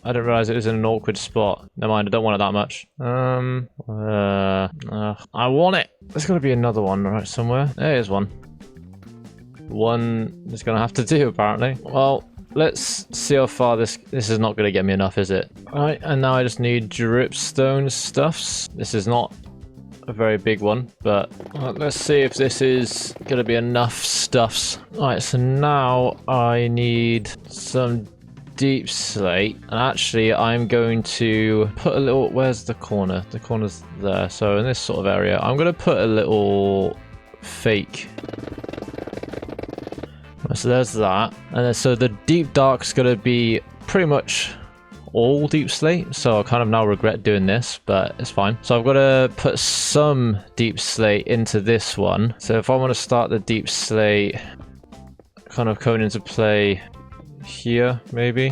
didn't realize it was in an awkward spot. Never mind, I don't want it that much. I want it. There's got to be another one right somewhere. There's one. One is going to have to do, apparently. Well, let's see how far this is not going to get me enough, is it? Alright, and now I just need dripstone stuffs. This is not a very big one, but let's see if this is going to be enough stuffs. Alright, so now I need some deep slate, and actually I'm going to put a little, where's the corner? The corner's there, so in this sort of area I'm going to put a little fake. So there's that, and then so the deep dark's going to be pretty much all deep slate, so I kind of now regret doing this, but it's fine. So I've got to put some deep slate into this one. So if I want to start the deep slate kind of coming into play here, maybe.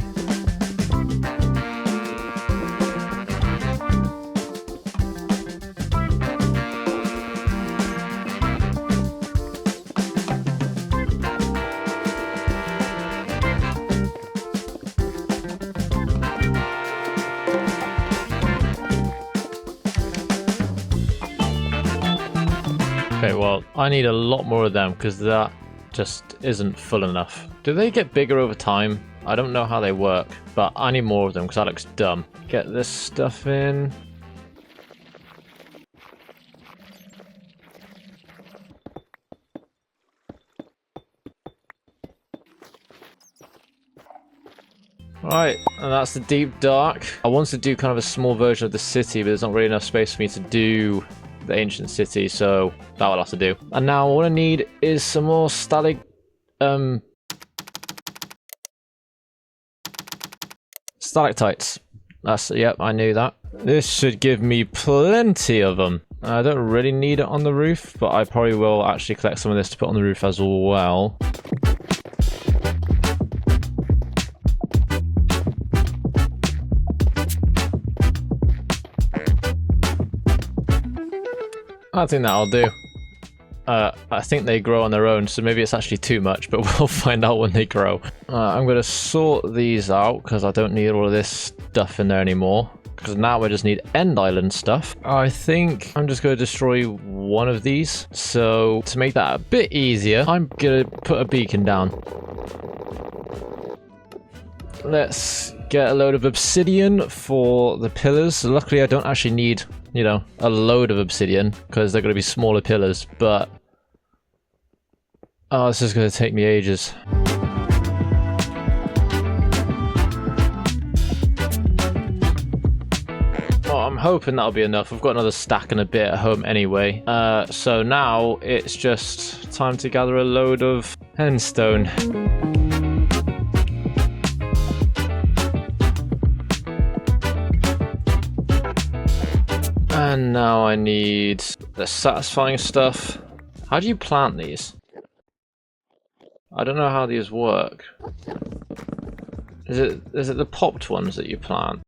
Okay, well, I need a lot more of them because that just isn't full enough. Do they get bigger over time? I don't know how they work, but I need more of them because that looks dumb. Get this stuff in. Right, and that's the deep dark. I wanted to do kind of a small version of the city, but there's not really enough space for me to do the ancient city, so that will have to do. And now what I need is some more stalactites. That's, yep, I knew that. This should give me plenty of them. I don't really need it on the roof, but I probably will actually collect some of this to put on the roof as well. I think that'll do. I think they grow on their own, so maybe it's actually too much, but we'll find out when they grow. I'm going to sort these out, because I don't need all of this stuff in there anymore. Because now I just need end island stuff. I think I'm just going to destroy one of these. So, to make that a bit easier, I'm going to put a beacon down. Let's get a load of obsidian for the pillars. Luckily, I don't actually need, you know, a load of obsidian because they're going to be smaller pillars, but oh, this is going to take me ages. Well, I'm hoping that'll be enough. I've got another stack and a bit at home anyway. So now it's just time to gather a load of henstone. And now I need the satisfying stuff. How do you plant these? I don't know how these work. Is it the popped ones that you plant?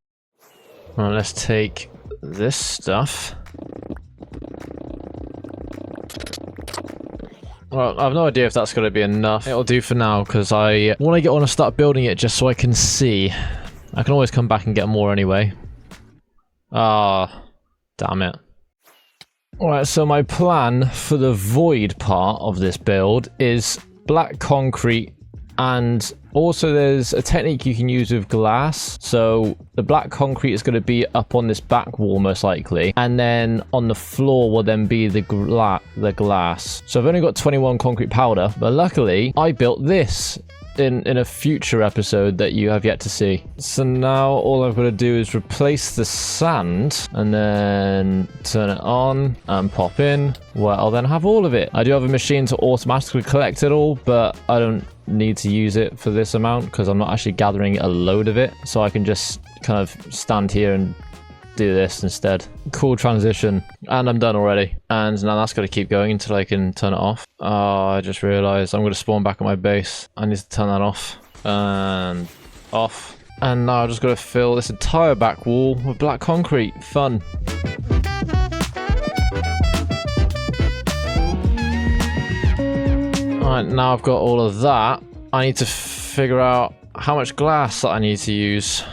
Well, let's take this stuff. Well, I have no idea if that's going to be enough. It'll do for now because I want to get on and start building it just so I can see. I can always come back and get more anyway. Ah. Damn it. Alright, so my plan for the void part of this build is black concrete, and also there's a technique you can use with glass. So the black concrete is going to be up on this back wall most likely, and then on the floor will then be the glass. So I've only got 21 concrete powder, but luckily I built this in a future episode that you have yet to see. So now all I've got to do is replace the sand and then turn it on and pop in, where I'll then have all of it. I do have a machine to automatically collect it all, but I don't need to use it for this amount because I'm not actually gathering a load of it. So I can just kind of stand here and do this instead. Cool transition. And I'm done already. And now that's got to keep going until I can turn it off. Oh, I just realized I'm going to spawn back at my base. I need to turn that off. And off. And now I've just got to fill this entire back wall with black concrete. Fun. Alright, now I've got all of that. I need to figure out how much glass that I need to use.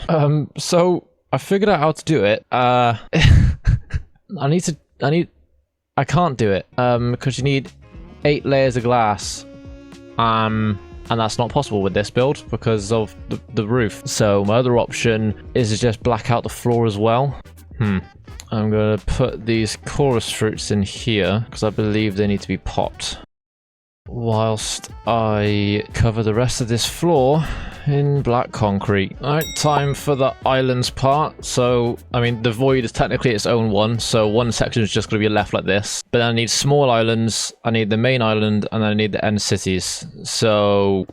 So I figured out how to do it. I can't do it. Because you need 8 layers of glass. And that's not possible with this build because of the roof. So my other option is to just black out the floor as well. I'm gonna put these chorus fruits in here because I believe they need to be popped. Whilst I cover the rest of this floor in black concrete. Alright, time for the islands part. So, I mean, the void is technically its own one, so one section is just going to be left like this. But then I need small islands, I need the main island, and then I need the end cities. So...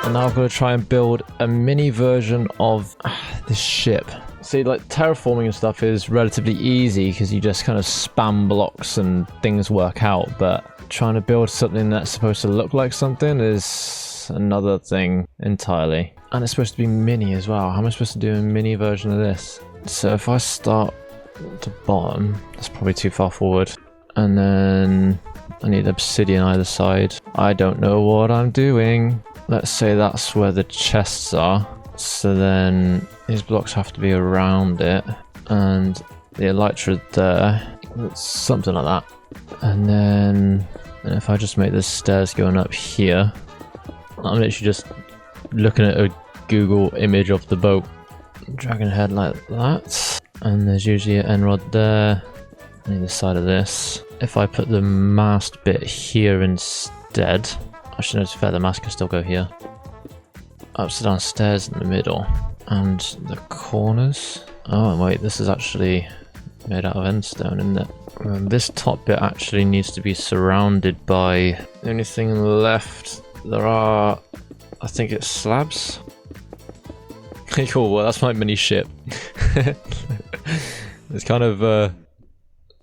and now I'm going to try and build a mini version of this ship. See, like, terraforming and stuff is relatively easy because you just kind of spam blocks and things work out, but trying to build something that's supposed to look like something is another thing entirely. And it's supposed to be mini as well. How am I supposed to do a mini version of this? So if I start at the bottom, that's probably too far forward. And then I need obsidian either side. I don't know what I'm doing. Let's say that's where the chests are. So then these blocks have to be around it, and the elytra there, something like that. And then if I just make the stairs going up here, I'm literally just looking at a Google image of the boat, dragging head like that. And there's usually an end rod there on either side of this. If I put the mast bit here instead, actually no, to be fair, the mast can still go here. Upside down stairs in the middle, and the corners. Oh wait, this is actually made out of endstone, isn't it? This top bit actually needs to be surrounded by... the only thing left, there are... I think it's slabs? Cool, well that's my mini ship. It's kind of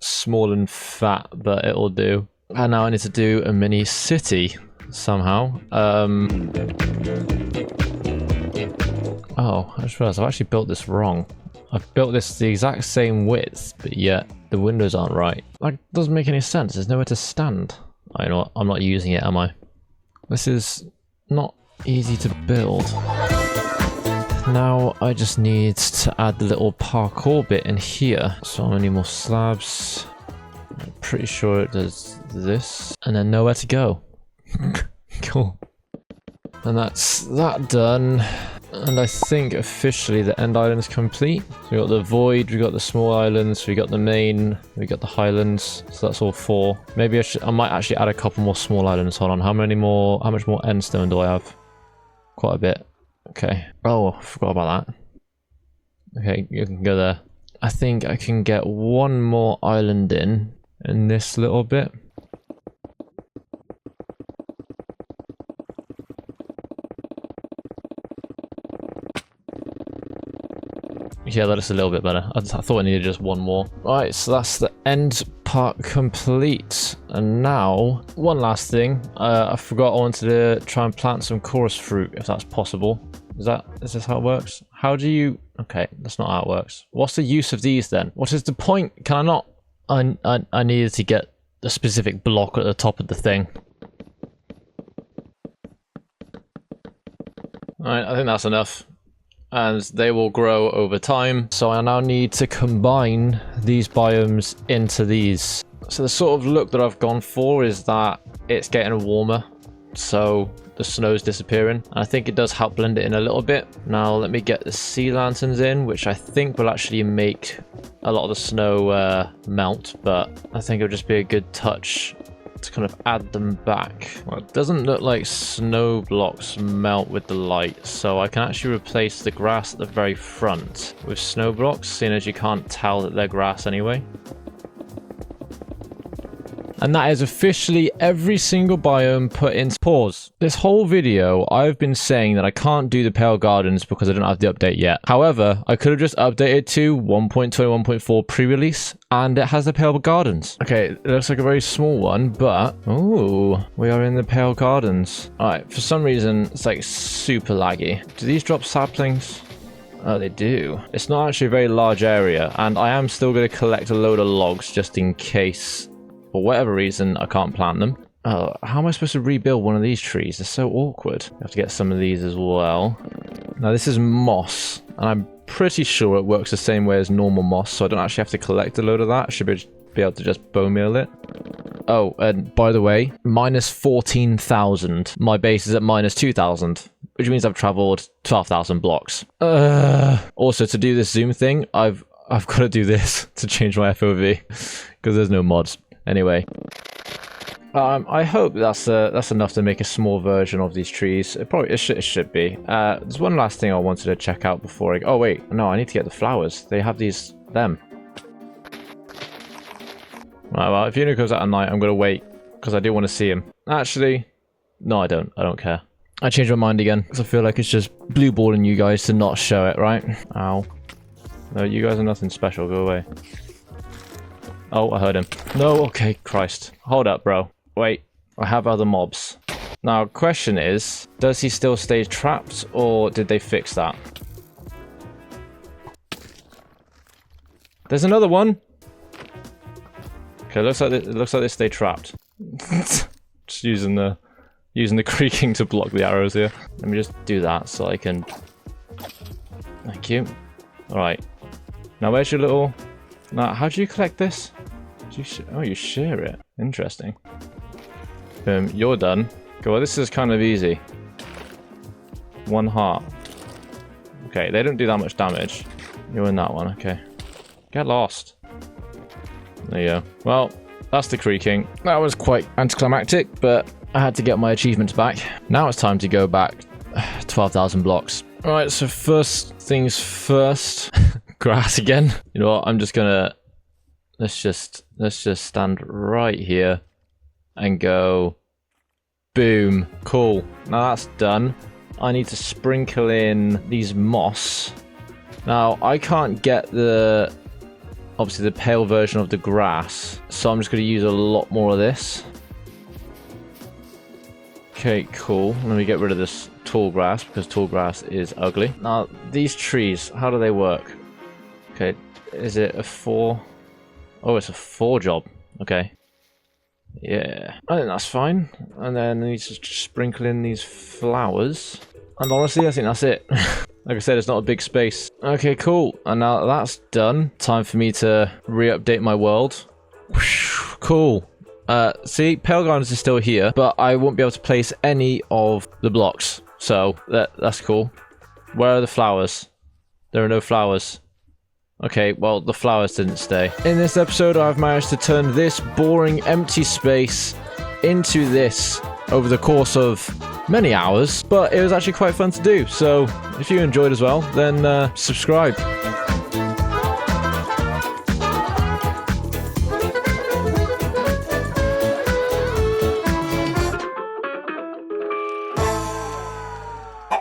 small and fat, but it'll do. And now I need to do a mini city somehow. Oh, I just realized I've actually built this wrong. I've built this the exact same width, but yet the windows aren't right. That doesn't make any sense. There's nowhere to stand. I know, I'm not using it, am I? This is not easy to build. Now I just need to add the little parkour bit in here. So I need more slabs. I'm pretty sure it does this. And then nowhere to go. Cool. And that's that done. And I think officially the end island is complete. So we got the void, we got the small islands, we got the main, we got the highlands. So that's all 4. Maybe I might actually add a couple more small islands. Hold on, how much more end stone do I have? Quite a bit. Okay. Oh, I forgot about that. Okay, you can go there. I think I can get one more island in this little bit. Yeah, that is a little bit better. I thought I needed just one more. Right, so that's the end part complete. And now, one last thing. I forgot I wanted to try and plant some chorus fruit, if that's possible. Is this how it works? How do you... okay, that's not how it works. What's the use of these then? What is the point? Can I not... I needed to get a specific block at the top of the thing. Alright, I think that's enough. And they will grow over time. So I now need to combine these biomes into these. So the sort of look that I've gone for is that it's getting warmer, so the snow's disappearing. And I think it does help blend it in a little bit. Now let me get the sea lanterns in, which I think will actually make a lot of the snow melt, but I think it'll just be a good touch to kind of add them back. Well, it doesn't look like snow blocks melt with the light, so I can actually replace the grass at the very front with snow blocks, seeing as you can't tell that they're grass anyway. And that is officially every single biome put into pause. This whole video, I've been saying that I can't do the Pale Gardens because I don't have the update yet. However, I could have just updated to 1.21.4 pre-release, and it has the Pale Gardens. Okay, it looks like a very small one, but... ooh, we are in the Pale Gardens. Alright, for some reason, it's like super laggy. Do these drop saplings? Oh, they do. It's not actually a very large area, and I am still going to collect a load of logs just in case, for whatever reason, I can't plant them. Oh, how am I supposed to rebuild one of these trees? They're so awkward. I have to get some of these as well. Now, this is moss, and I'm pretty sure it works the same way as normal moss, so I don't actually have to collect a load of that. I should be able to just bone meal it. Oh, and by the way, minus 14,000. My base is at minus 2,000. Which means I've traveled 12,000 blocks. Also, to do this zoom thing, I've got to do this to change my FOV because there's no mods. Anyway, I hope that's enough to make a small version of these trees. It should be. There's one last thing I wanted to check out before I... oh wait, no, I need to get the flowers. They have them. Right, well, if Uno goes out at night, I'm gonna wait because I do want to see him. Actually, no, I don't. I don't care. I changed my mind again, because I feel like it's just blue balling you guys to not show it, right? Ow. No, you guys are nothing special, go away. Oh, I heard him. No, okay, Christ. Hold up, bro. Wait, I have other mobs. Now, question is, does he still stay trapped, or did they fix that? There's another one! Okay, it looks like they stay trapped. Just using the creaking to block the arrows here. Let me just do that so I can... thank you. Alright. Now where's your little... now, how do you collect this? Oh, you share it. Interesting. You're done. Okay, well this is kind of easy. 1 heart. Okay, they don't do that much damage. You're in that one, okay. Get lost. There you go. Well, that's the creaking. That was quite anticlimactic, but I had to get my achievements back. Now it's time to go back 12,000 blocks. Alright, so first things first. Grass again. You know what, I'm just gonna... let's just stand right here and go... boom. Cool. Now that's done. I need to sprinkle in these moss. Now, I can't get the... obviously the pale version of the grass, so I'm just going to use a lot more of this. Okay, cool. Let me get rid of this tall grass, because tall grass is ugly. Now, these trees, how do they work? Okay, is it a 4? Oh, it's a 4 job. Okay. Yeah, I think that's fine. And then I need to sprinkle in these flowers. And honestly, I think that's it. Like I said, it's not a big space. Okay, cool. And now that that's done, time for me to re-update my world. Whoosh, cool. See, Pale Gardens is still here, but I won't be able to place any of the blocks. So, that's cool. Where are the flowers? There are no flowers. Okay, well, the flowers didn't stay. In this episode, I've managed to turn this boring, empty space into this over the course of many hours, but it was actually quite fun to do. So, if you enjoyed as well, then subscribe.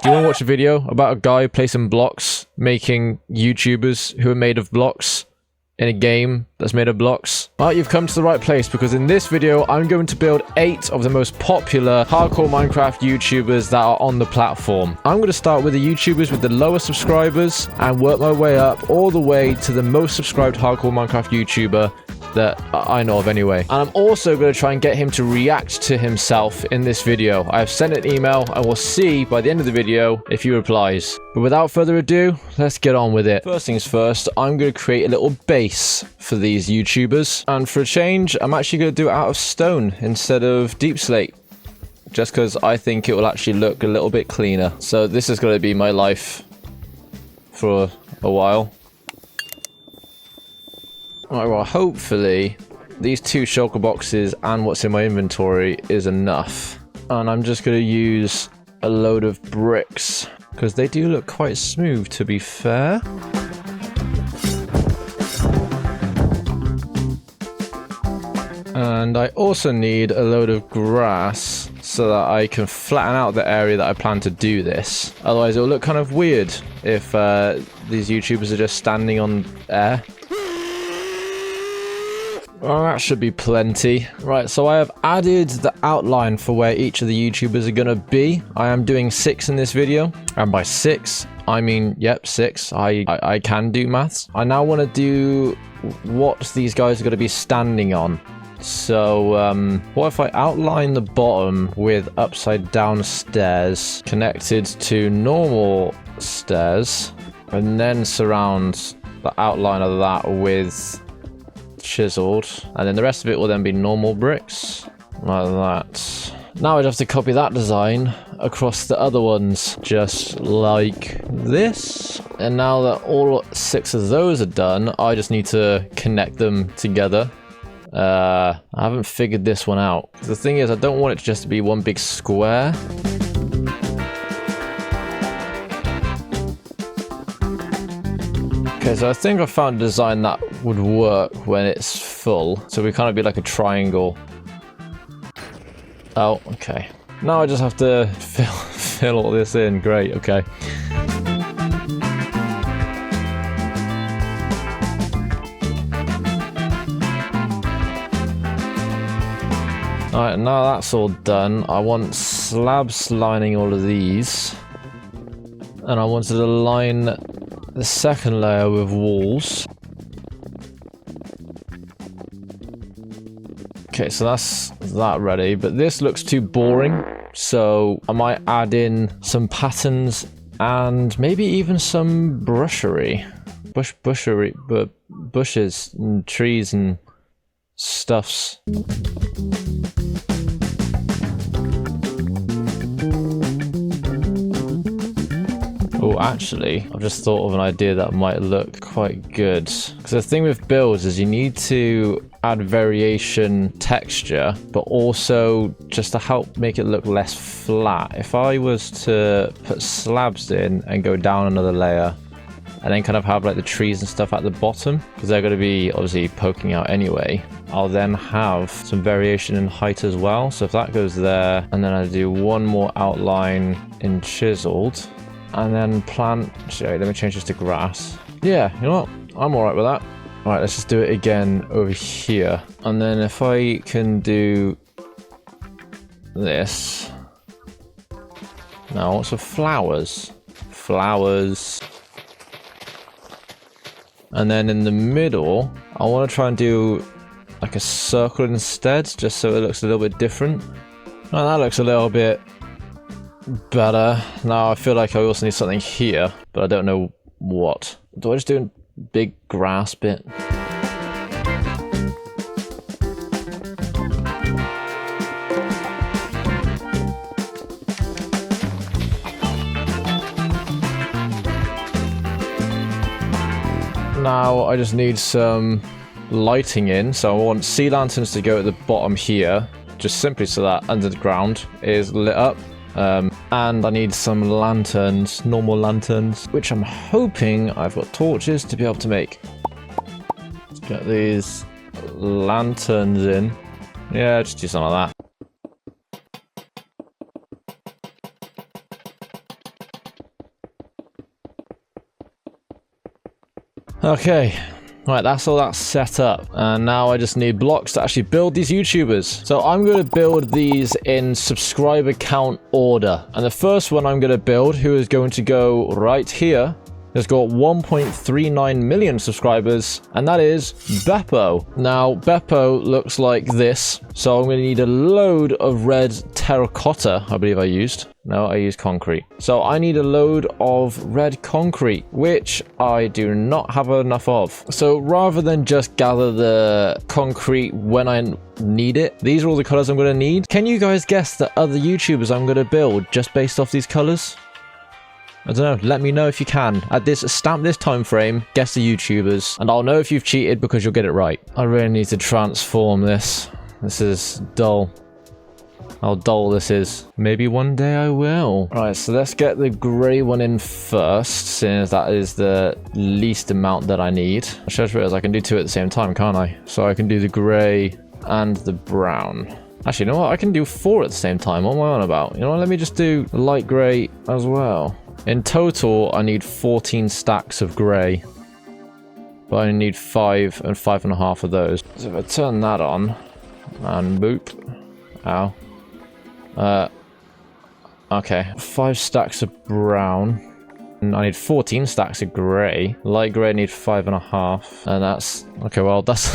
Do you want to watch a video about a guy placing blocks, making YouTubers who are made of blocks in a game that's made of blocks? Well, you've come to the right place, because in this video, I'm going to build 8 of the most popular hardcore Minecraft YouTubers that are on the platform. I'm going to start with the YouTubers with the lowest subscribers and work my way up all the way to the most subscribed hardcore Minecraft YouTuber that I know of anyway. And I'm also going to try and get him to react to himself in this video. I've sent an email and we'll see by the end of the video if he replies. But without further ado, let's get on with it. First things first, I'm going to create a little base for these YouTubers. And for a change, I'm actually going to do it out of stone instead of deep slate. Just because I think it will actually look a little bit cleaner. So this is going to be my life for a while. Alright, well, hopefully these 2 shulker boxes and what's in my inventory is enough. And I'm just going to use a load of bricks, because they do look quite smooth, to be fair. And I also need a load of grass so that I can flatten out the area that I plan to do this. Otherwise, it'll look kind of weird if these YouTubers are just standing on air. Well, that should be plenty. Right, so I have added the outline for where each of the YouTubers are going to be. I am doing 6 in this video. And by 6, I mean, yep, 6. I can do maths. I now want to do what these guys are going to be standing on. So, what if I outline the bottom with upside down stairs connected to normal stairs, and then surround the outline of that with chiseled, and then the rest of it will then be normal bricks, like that. Now I'd have to copy that design across the other ones, just like this. And now that all 6 of those are done, I just need to connect them together. I haven't figured this one out. The thing is, I don't want it just to be one big square. Okay, so I think I found a design that would work when it's full. So we kind of be like a triangle. Oh, okay. Now I just have to fill all this in. Great, okay. Alright, now that's all done. I want slabs lining all of these. And I wanted to line the second layer with walls. Okay, so that's that ready, but this looks too boring. So I might add in some patterns and maybe even some bushes and trees and stuffs. Oh, actually, I've just thought of an idea that might look quite good. Because the thing with builds is you need to add variation texture, but also just to help make it look less flat. If I was to put slabs in and go down another layer, and then kind of have like the trees and stuff at the bottom, because they're going to be obviously poking out anyway, I'll then have some variation in height as well. So if that goes there, and then I do one more outline in chiseled, and then plant. Sorry, let me change this to grass. Yeah, you know what? I'm alright with that. Alright, let's just do it again over here. And then if I can do this. Now, what's for flowers? Flowers. And then in the middle, I want to try and do like a circle instead, just so it looks a little bit different. Now that looks a little bit better. Now I feel like I also need something here, but I don't know what. Do I just do a big grass bit? Now I just need some lighting in, so I want sea lanterns to go at the bottom here, just simply so that underground is lit up. And I need some lanterns, normal lanterns, which I'm hoping I've got torches to be able to make. Let's get these lanterns in. Yeah, just do something like that. Okay. Right, that's all that's set up, and now I just need blocks to actually build these YouTubers. So I'm going to build these in subscriber count order, and the first one I'm going to build, who is going to go right here, has got 1.39 million subscribers, and that is Beppo. Now, Beppo looks like this, so I'm going to need a load of red terracotta, I believe I used. No, I used concrete. So I need a load of red concrete, which I do not have enough of. So rather than just gather the concrete when I need it, these are all the colors I'm going to need. Can you guys guess the other YouTubers I'm going to build just based off these colors? I don't know, let me know if you can. At this, stamp this time frame, guess the YouTubers, and I'll know if you've cheated because you'll get it right. I really need to transform this. This is dull. How dull this is. Maybe one day I will. Alright, so let's get the grey one in first, since that is the least amount that I need. I just realized I can do two at the same time, can't I? So I can do the grey and the brown. Actually, you know what? I can do 4 at the same time. What am I on about? You know what? Let me just do the light grey as well. In total, I need 14 stacks of grey. But I only need 5 and 5.5 of those. So if I turn that on, and boop. Ow. Okay. 5 stacks of brown. And I need 14 stacks of grey. Light grey I need 5.5. And that's... Okay, well, that's...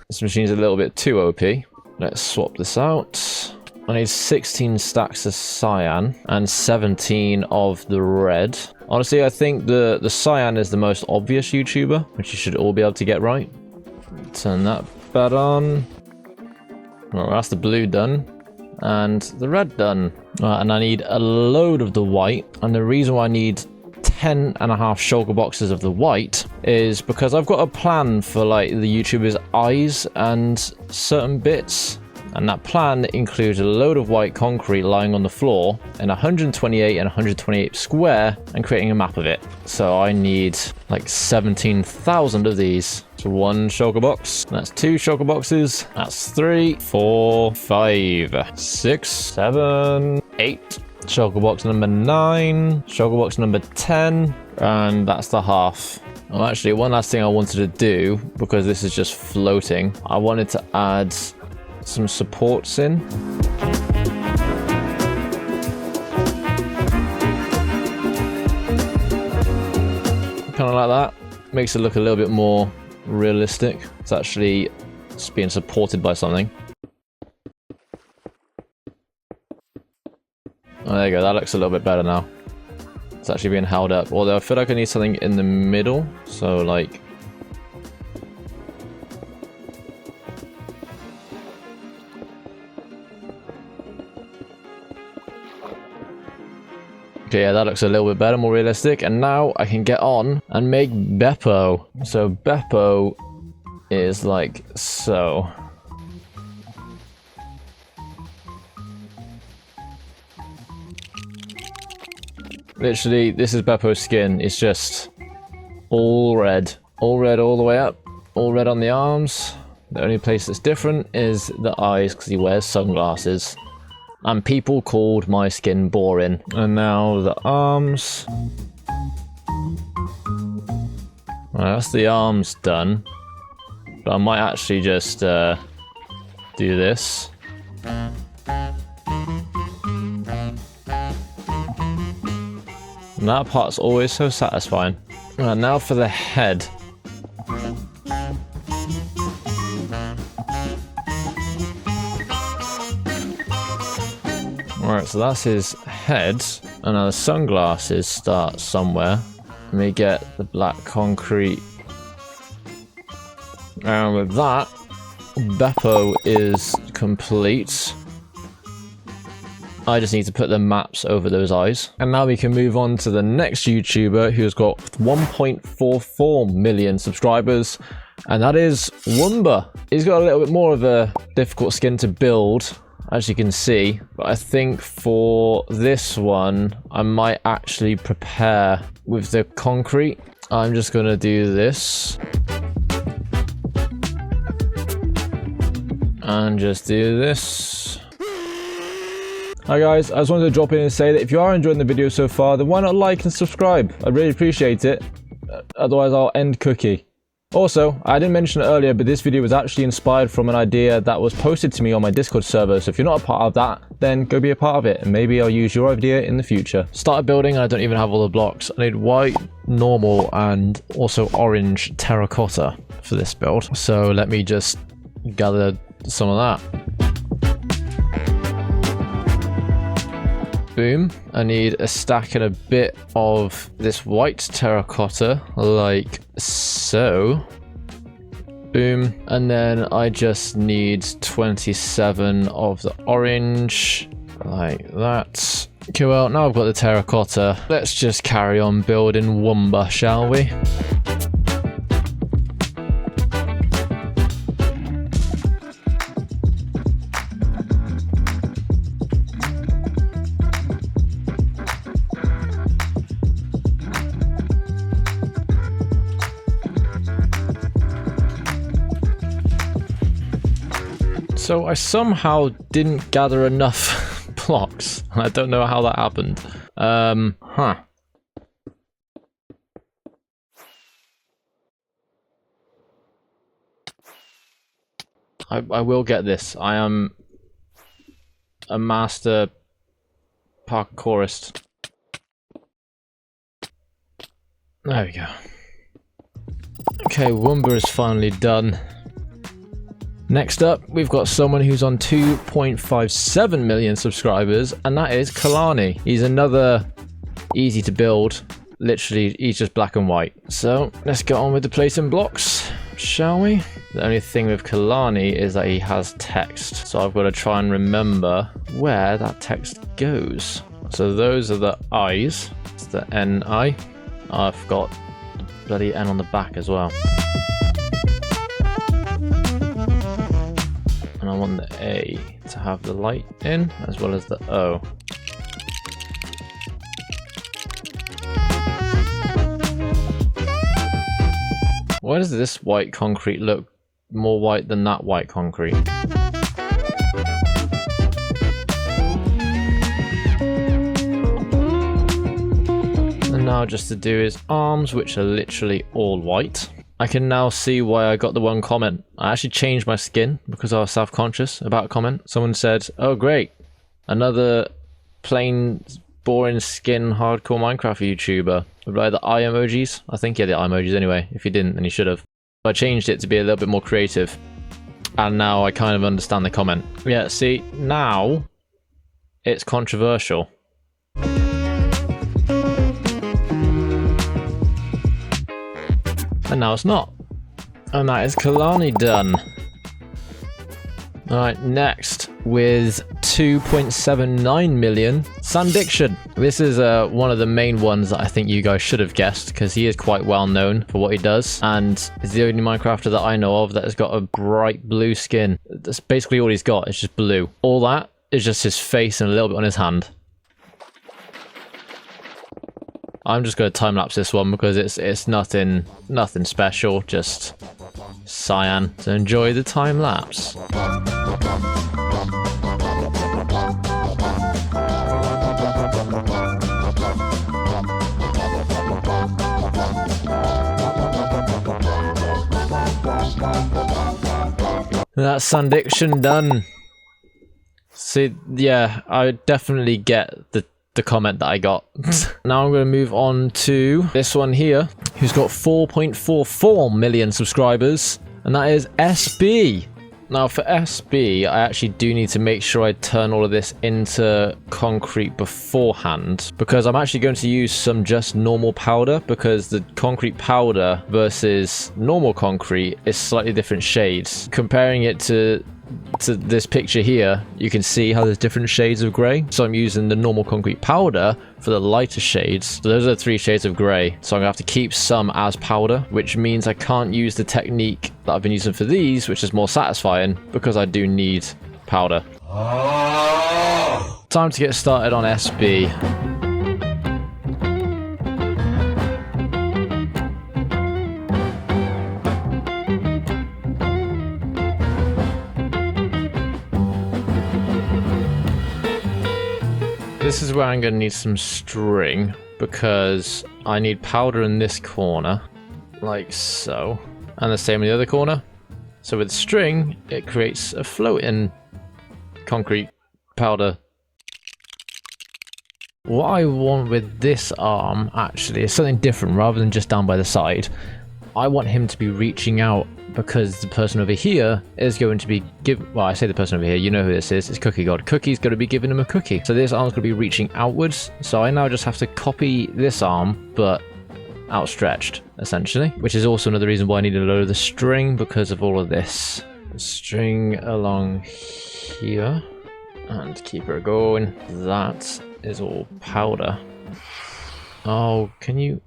This machine's a little bit too OP. Let's swap this out. I need 16 stacks of cyan and 17 of the red. Honestly, I think the cyan is the most obvious YouTuber, which you should all be able to get right. Turn that bad on. Well, that's the blue done. And the red done. And I need a load of the white. And the reason why I need 10.5 shulker boxes of the white is because I've got a plan for like the YouTuber's eyes and certain bits. And that plan includes a load of white concrete lying on the floor in 128 and 128 square and creating a map of it. So I need like 17,000 of these. So 1 shulker box. That's 2 shulker boxes. That's 3, 4, 5, 6, 7, 8. Shulker box number 9. Shulker box number 10. And that's the half. Oh, actually, one last thing I wanted to do, because this is just floating, I wanted to add some supports in. Kind of like that. Makes it look a little bit more realistic. It's actually being supported by something. Oh, there you go. That looks a little bit better now. It's actually being held up. Although I feel like I need something in the middle. So like... Okay, yeah, that looks a little bit better, more realistic. And now I can get on and make Beppo. So Beppo is like so. Literally, this is Beppo's skin. It's just all red. All red all the way up. All red on the arms. The only place that's different is the eyes because he wears sunglasses. And people called my skin boring. And now the arms. Well, that's the arms done. But I might actually just do this. And that part's always so satisfying. And now for the head. Alright, so that's his head. And now the sunglasses start somewhere. Let me get the black concrete. And with that, Beppo is complete. I just need to put the maps over those eyes. And now we can move on to the next YouTuber who's got 1.44 million subscribers. And that is Wumba. He's got a little bit more of a difficult skin to build, as you can see. But I think for this one, I might actually prepare with the concrete. I'm just going to do this. And just do this. Hi guys, I just wanted to drop in and say that if you are enjoying the video so far, then why not like and subscribe? I'd really appreciate it. Otherwise I'll end cookie. Also, I didn't mention it earlier, but this video was actually inspired from an idea that was posted to me on my Discord server. So if you're not a part of that, then go be a part of it. And maybe I'll use your idea in the future. Started building and I don't even have all the blocks. I need white, normal, and also orange terracotta for this build. So let me just gather some of that. Boom. I need a stack and a bit of this white terracotta, like so. Boom. And then I just need 27 of the orange, like that. Okay, well, now I've got the terracotta. Let's just carry on building Wumba, shall we? So I somehow didn't gather enough blocks, and I don't know how that happened. Huh. I will get this. I am a master parkourist. There we go. Okay, Woomba is finally done. Next up, we've got someone who's on 2.57 million subscribers, and that is Kalani. He's another easy to build. Literally, he's just black and white. So, let's get on with the placing blocks, shall we? The only thing with Kalani is that he has text. So I've got to try and remember where that text goes. So those are the I's. It's the N-I. I've got the bloody N on the back as well. And I want the A to have the light in, as well as the O. Why does this white concrete look more white than that white concrete? And now just to do his arms, which are literally all white. I can now see why I got the one comment. I actually changed my skin because I was self-conscious about a comment. Someone said, oh great, another plain boring skin hardcore Minecraft YouTuber. Like the eye emojis? I think yeah, the eye emojis anyway. If you didn't, then you should have. I changed it to be a little bit more creative. And now I kind of understand the comment. Yeah, see, now it's controversial. And now it's not. And that is Kalani done. Alright, next with 2.79 million, Sandiction. This is one of the main ones that I think you guys should have guessed, because he is quite well known for what he does, and is the only Minecrafter that I know of that has got a bright blue skin. That's basically all he's got, it's just blue. All that is just his face and a little bit on his hand. I'm just going to time-lapse this one because it's nothing special, just cyan. So enjoy the time-lapse. That's Sandiction done. See, yeah, I definitely get the comment that I got. Now I'm going to move on to this one here, who's got 4.44 million subscribers, and that is SB. Now for SB, I actually do need to make sure I turn all of this into concrete beforehand, because I'm actually going to use some just normal powder, because the concrete powder versus normal concrete is slightly different shades. Comparing it to this picture here, you can see how there's different shades of grey. So I'm using the normal concrete powder for the lighter shades. So those are the 3 shades of grey. So I'm gonna have to keep some as powder, which means I can't use the technique that I've been using for these, which is more satisfying, because I do need powder. Time to get started on SB. This is where I'm going to need some string, because I need powder in this corner, like so, and the same in the other corner. So with string, it creates a floating concrete powder. What I want with this arm, actually, is something different rather than just down by the side. I want him to be reaching out, because the person over here is going to be well, I say the person over here, you know who this is, it's Cookie God. Cookie's going to be giving him a cookie. So this arm's going to be reaching outwards, so I now just have to copy this arm, but outstretched, essentially. Which is also another reason why I need a load of the string, because of all of this. String along here, and keep her going. That is all powder. Oh, can you...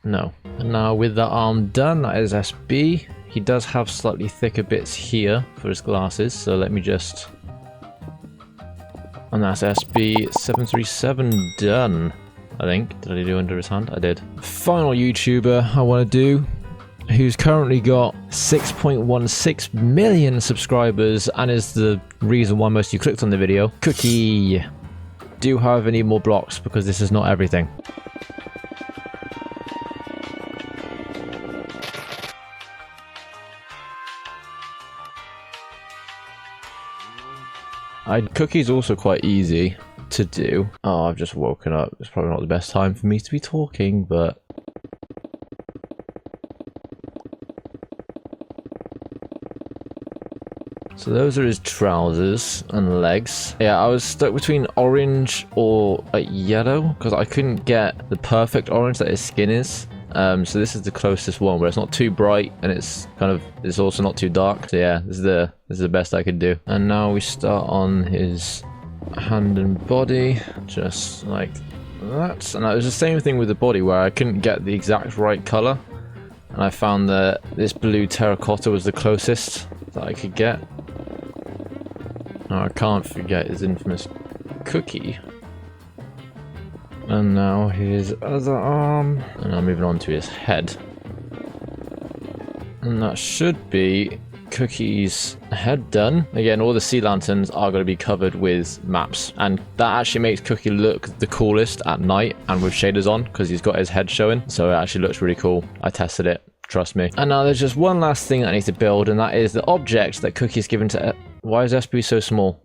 No. And now with that arm done, that is SB. He does have slightly thicker bits here for his glasses, so let me just... And that's SB737 done, I think. Did I do under his hand? I did. Final YouTuber I want to do who's currently got 6.16 million subscribers and is the reason why most of you clicked on the video. Cookie. Do however need more blocks because this is not everything. Cookie's also quite easy to do. Oh, I've just woken up. It's probably not the best time for me to be talking, but... So those are his trousers and legs. Yeah, I was stuck between orange or yellow because I couldn't get the perfect orange that his skin is. So this is the closest one where it's not too bright and it's also not too dark. So yeah, this is the best I could do. And now we start on his hand and body, just like that. And it was the same thing with the body where I couldn't get the exact right color. And I found that this blue terracotta was the closest that I could get. Now I can't forget his infamous cookie. And now his other arm. And now moving on to his head. And that should be Cookie's head done. Again, all the sea lanterns are going to be covered with maps. And that actually makes Cookie look the coolest at night and with shaders on because he's got his head showing. So it actually looks really cool. I tested it. Trust me. And now there's just one last thing that I need to build, and that is the object that Cookie's given to... Why is SB so small?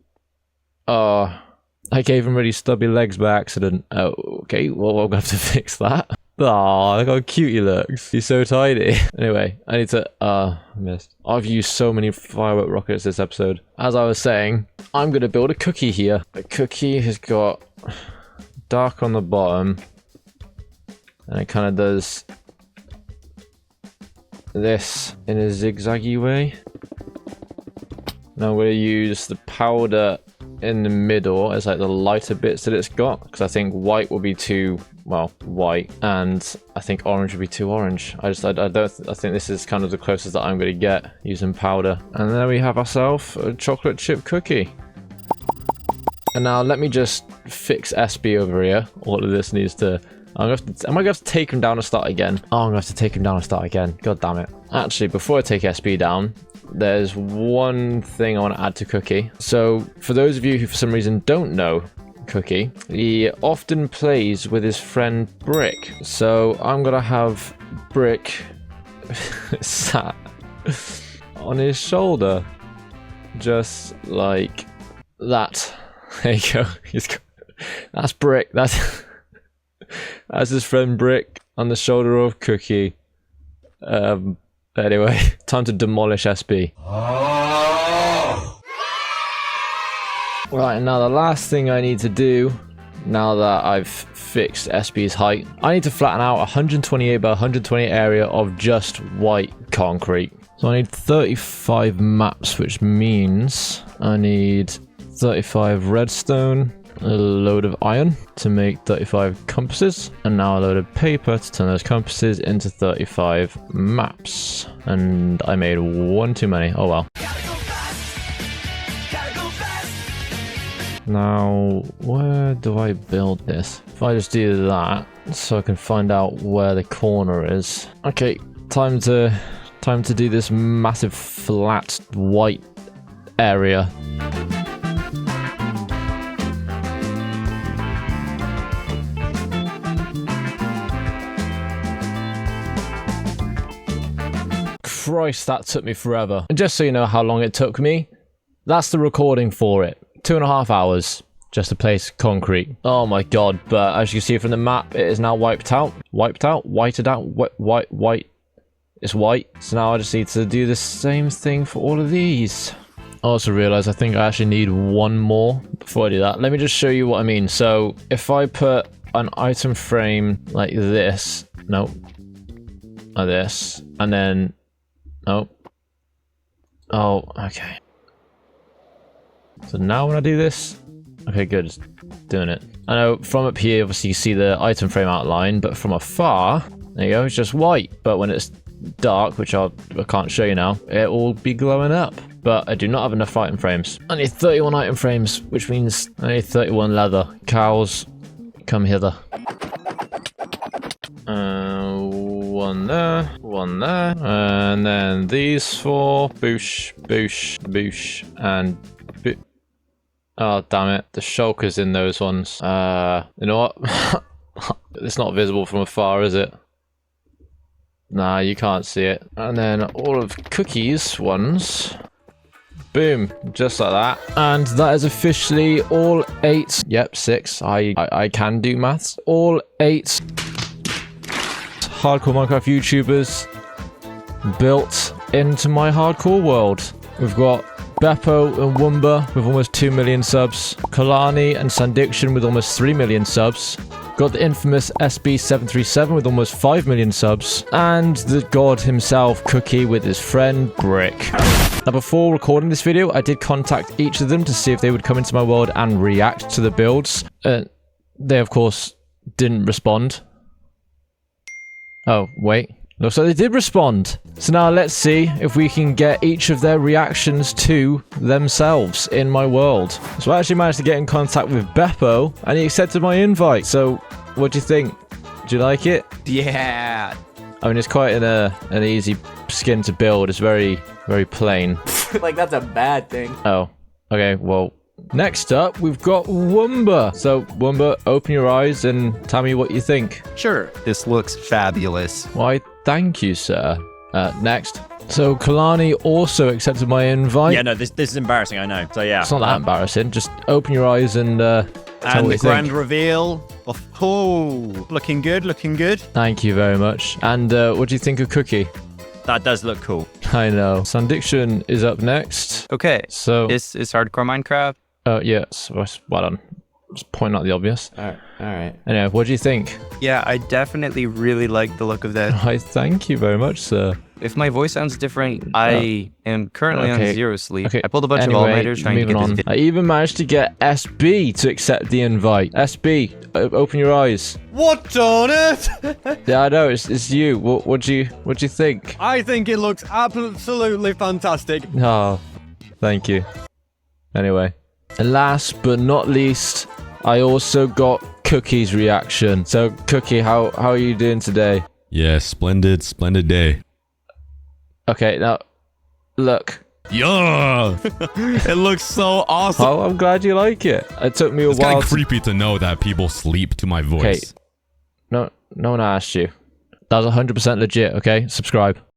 I gave him really stubby legs by accident. Oh, okay, well, I'm gonna have to fix that. Aw, look how cute he looks. He's so tiny. Anyway, I need to... I missed. I've used so many firework rockets this episode. As I was saying, I'm gonna build a Cookie here. The Cookie has got dark on the bottom. And it kind of does this in a zigzaggy way. Now I'm going to use the powder in the middle as like the lighter bits that it's got, because I think white will be too, well, white, and I think orange will be too orange. I think this is kind of the closest that I'm going to get using powder. And then we have ourselves a chocolate chip cookie. And now let me just fix SB over here. All of this needs to... am I going to have to take him down and start again? Oh, I'm going to have to take him down and start again. God damn it. Actually, before I take SB down, there's one thing I want to add to Cookie. So, for those of you who for some reason don't know Cookie, he often plays with his friend Brick. So, I'm going to have Brick sat on his shoulder. Just like that. There you go. That's Brick. That's his friend Brick on the shoulder of Cookie. Anyway, time to demolish SB. Right, now the last thing I need to do, now that I've fixed SB's height, I need to flatten out 128 by 128 area of just white concrete. So I need 35 maps, which means I need 35 redstone, a load of iron to make 35 compasses, and now a load of paper to turn those compasses into 35 maps. And I made one too many. Oh well. Now, where do I build this? If I just do that, so I can find out where the corner is. Okay, time to do this massive flat white area. Christ, that took me forever. And just so you know how long it took me, that's the recording for it. 2.5 hours just to place concrete. Oh my god, but as you can see from the map, it is now wiped out. Whited out, white. It's white. So now I just need to do the same thing for all of these. I also realized I think I actually need one more before I do that. Let me just show you what I mean. So if I put an item frame like this, no, like this, and then oh, okay. So now when I do this, okay, good, it's doing it. I know from up here, obviously you see the item frame outline, but from afar, there you go, it's just white. But when it's dark, which I can't show you now, it will be glowing up. But I do not have enough item frames. I need 31 item frames, which means I need 31 leather. Cows, come hither. one there, and then these 4. Boosh, boosh, boosh, and boo. Oh, damn it. The shulker's in those ones. You know what? It's not visible from afar, is it? Nah, you can't see it. And then all of Cookie's ones. Boom, just like that. And that is officially all 8. Yep, 6. I can do maths. All 8 hardcore Minecraft YouTubers built into my hardcore world. We've got Beppo and Woomba with almost 2 million subs. Kalani and Sandiction with almost 3 million subs. Got the infamous SB737 with almost 5 million subs. And the god himself, Cookie, with his friend Brick. Now, before recording this video, I did contact each of them to see if they would come into my world and react to the builds. They, of course, didn't respond. Oh, wait. Looks like they did respond. So now let's see if we can get each of their reactions to themselves in my world. So I actually managed to get in contact with Beppo, and he accepted my invite. So, what do you think? Do you like it? Yeah. I mean, it's quite an easy skin to build. It's very plain. Like, that's a bad thing. Oh, okay, well, next up, we've got Woomba. So, Woomba, open your eyes and tell me what you think. Sure. This looks fabulous. Why, thank you, sir. Next. So, Kalani also accepted my invite. Yeah, no, this is embarrassing, I know. So, yeah. It's not that embarrassing. Just open your eyes and tell And what the you grand think. reveal. Oh, looking good, looking good. Thank you very much. And what do you think of Cookie? That does look cool. I know. Sandiction is up next. Okay. So, This is hardcore Minecraft. yes. Well done. Just point out the obvious. All right. Anyway, what do you think? Yeah, I definitely really like the look of that. I thank you very much, sir. If my voice sounds different, I am currently on Okay. 0 sleep. Okay. I pulled a bunch Anyway, of all-nighters trying to moving get on. this video. I even managed to get SB to accept the invite. SB, open your eyes. What on earth? Yeah, I know it's you. What do you think? I think it looks absolutely fantastic. Oh, thank you. Anyway, and last but not least, I also got Cookie's reaction. So, Cookie, how are you doing today? Yeah, splendid day. Okay, now look. Yeah, it looks so awesome. Oh, I'm glad you like it. It took me a It's kind while. of creepy to know that people sleep to my voice. Okay. No one asked you. That was 100% legit. Okay, subscribe.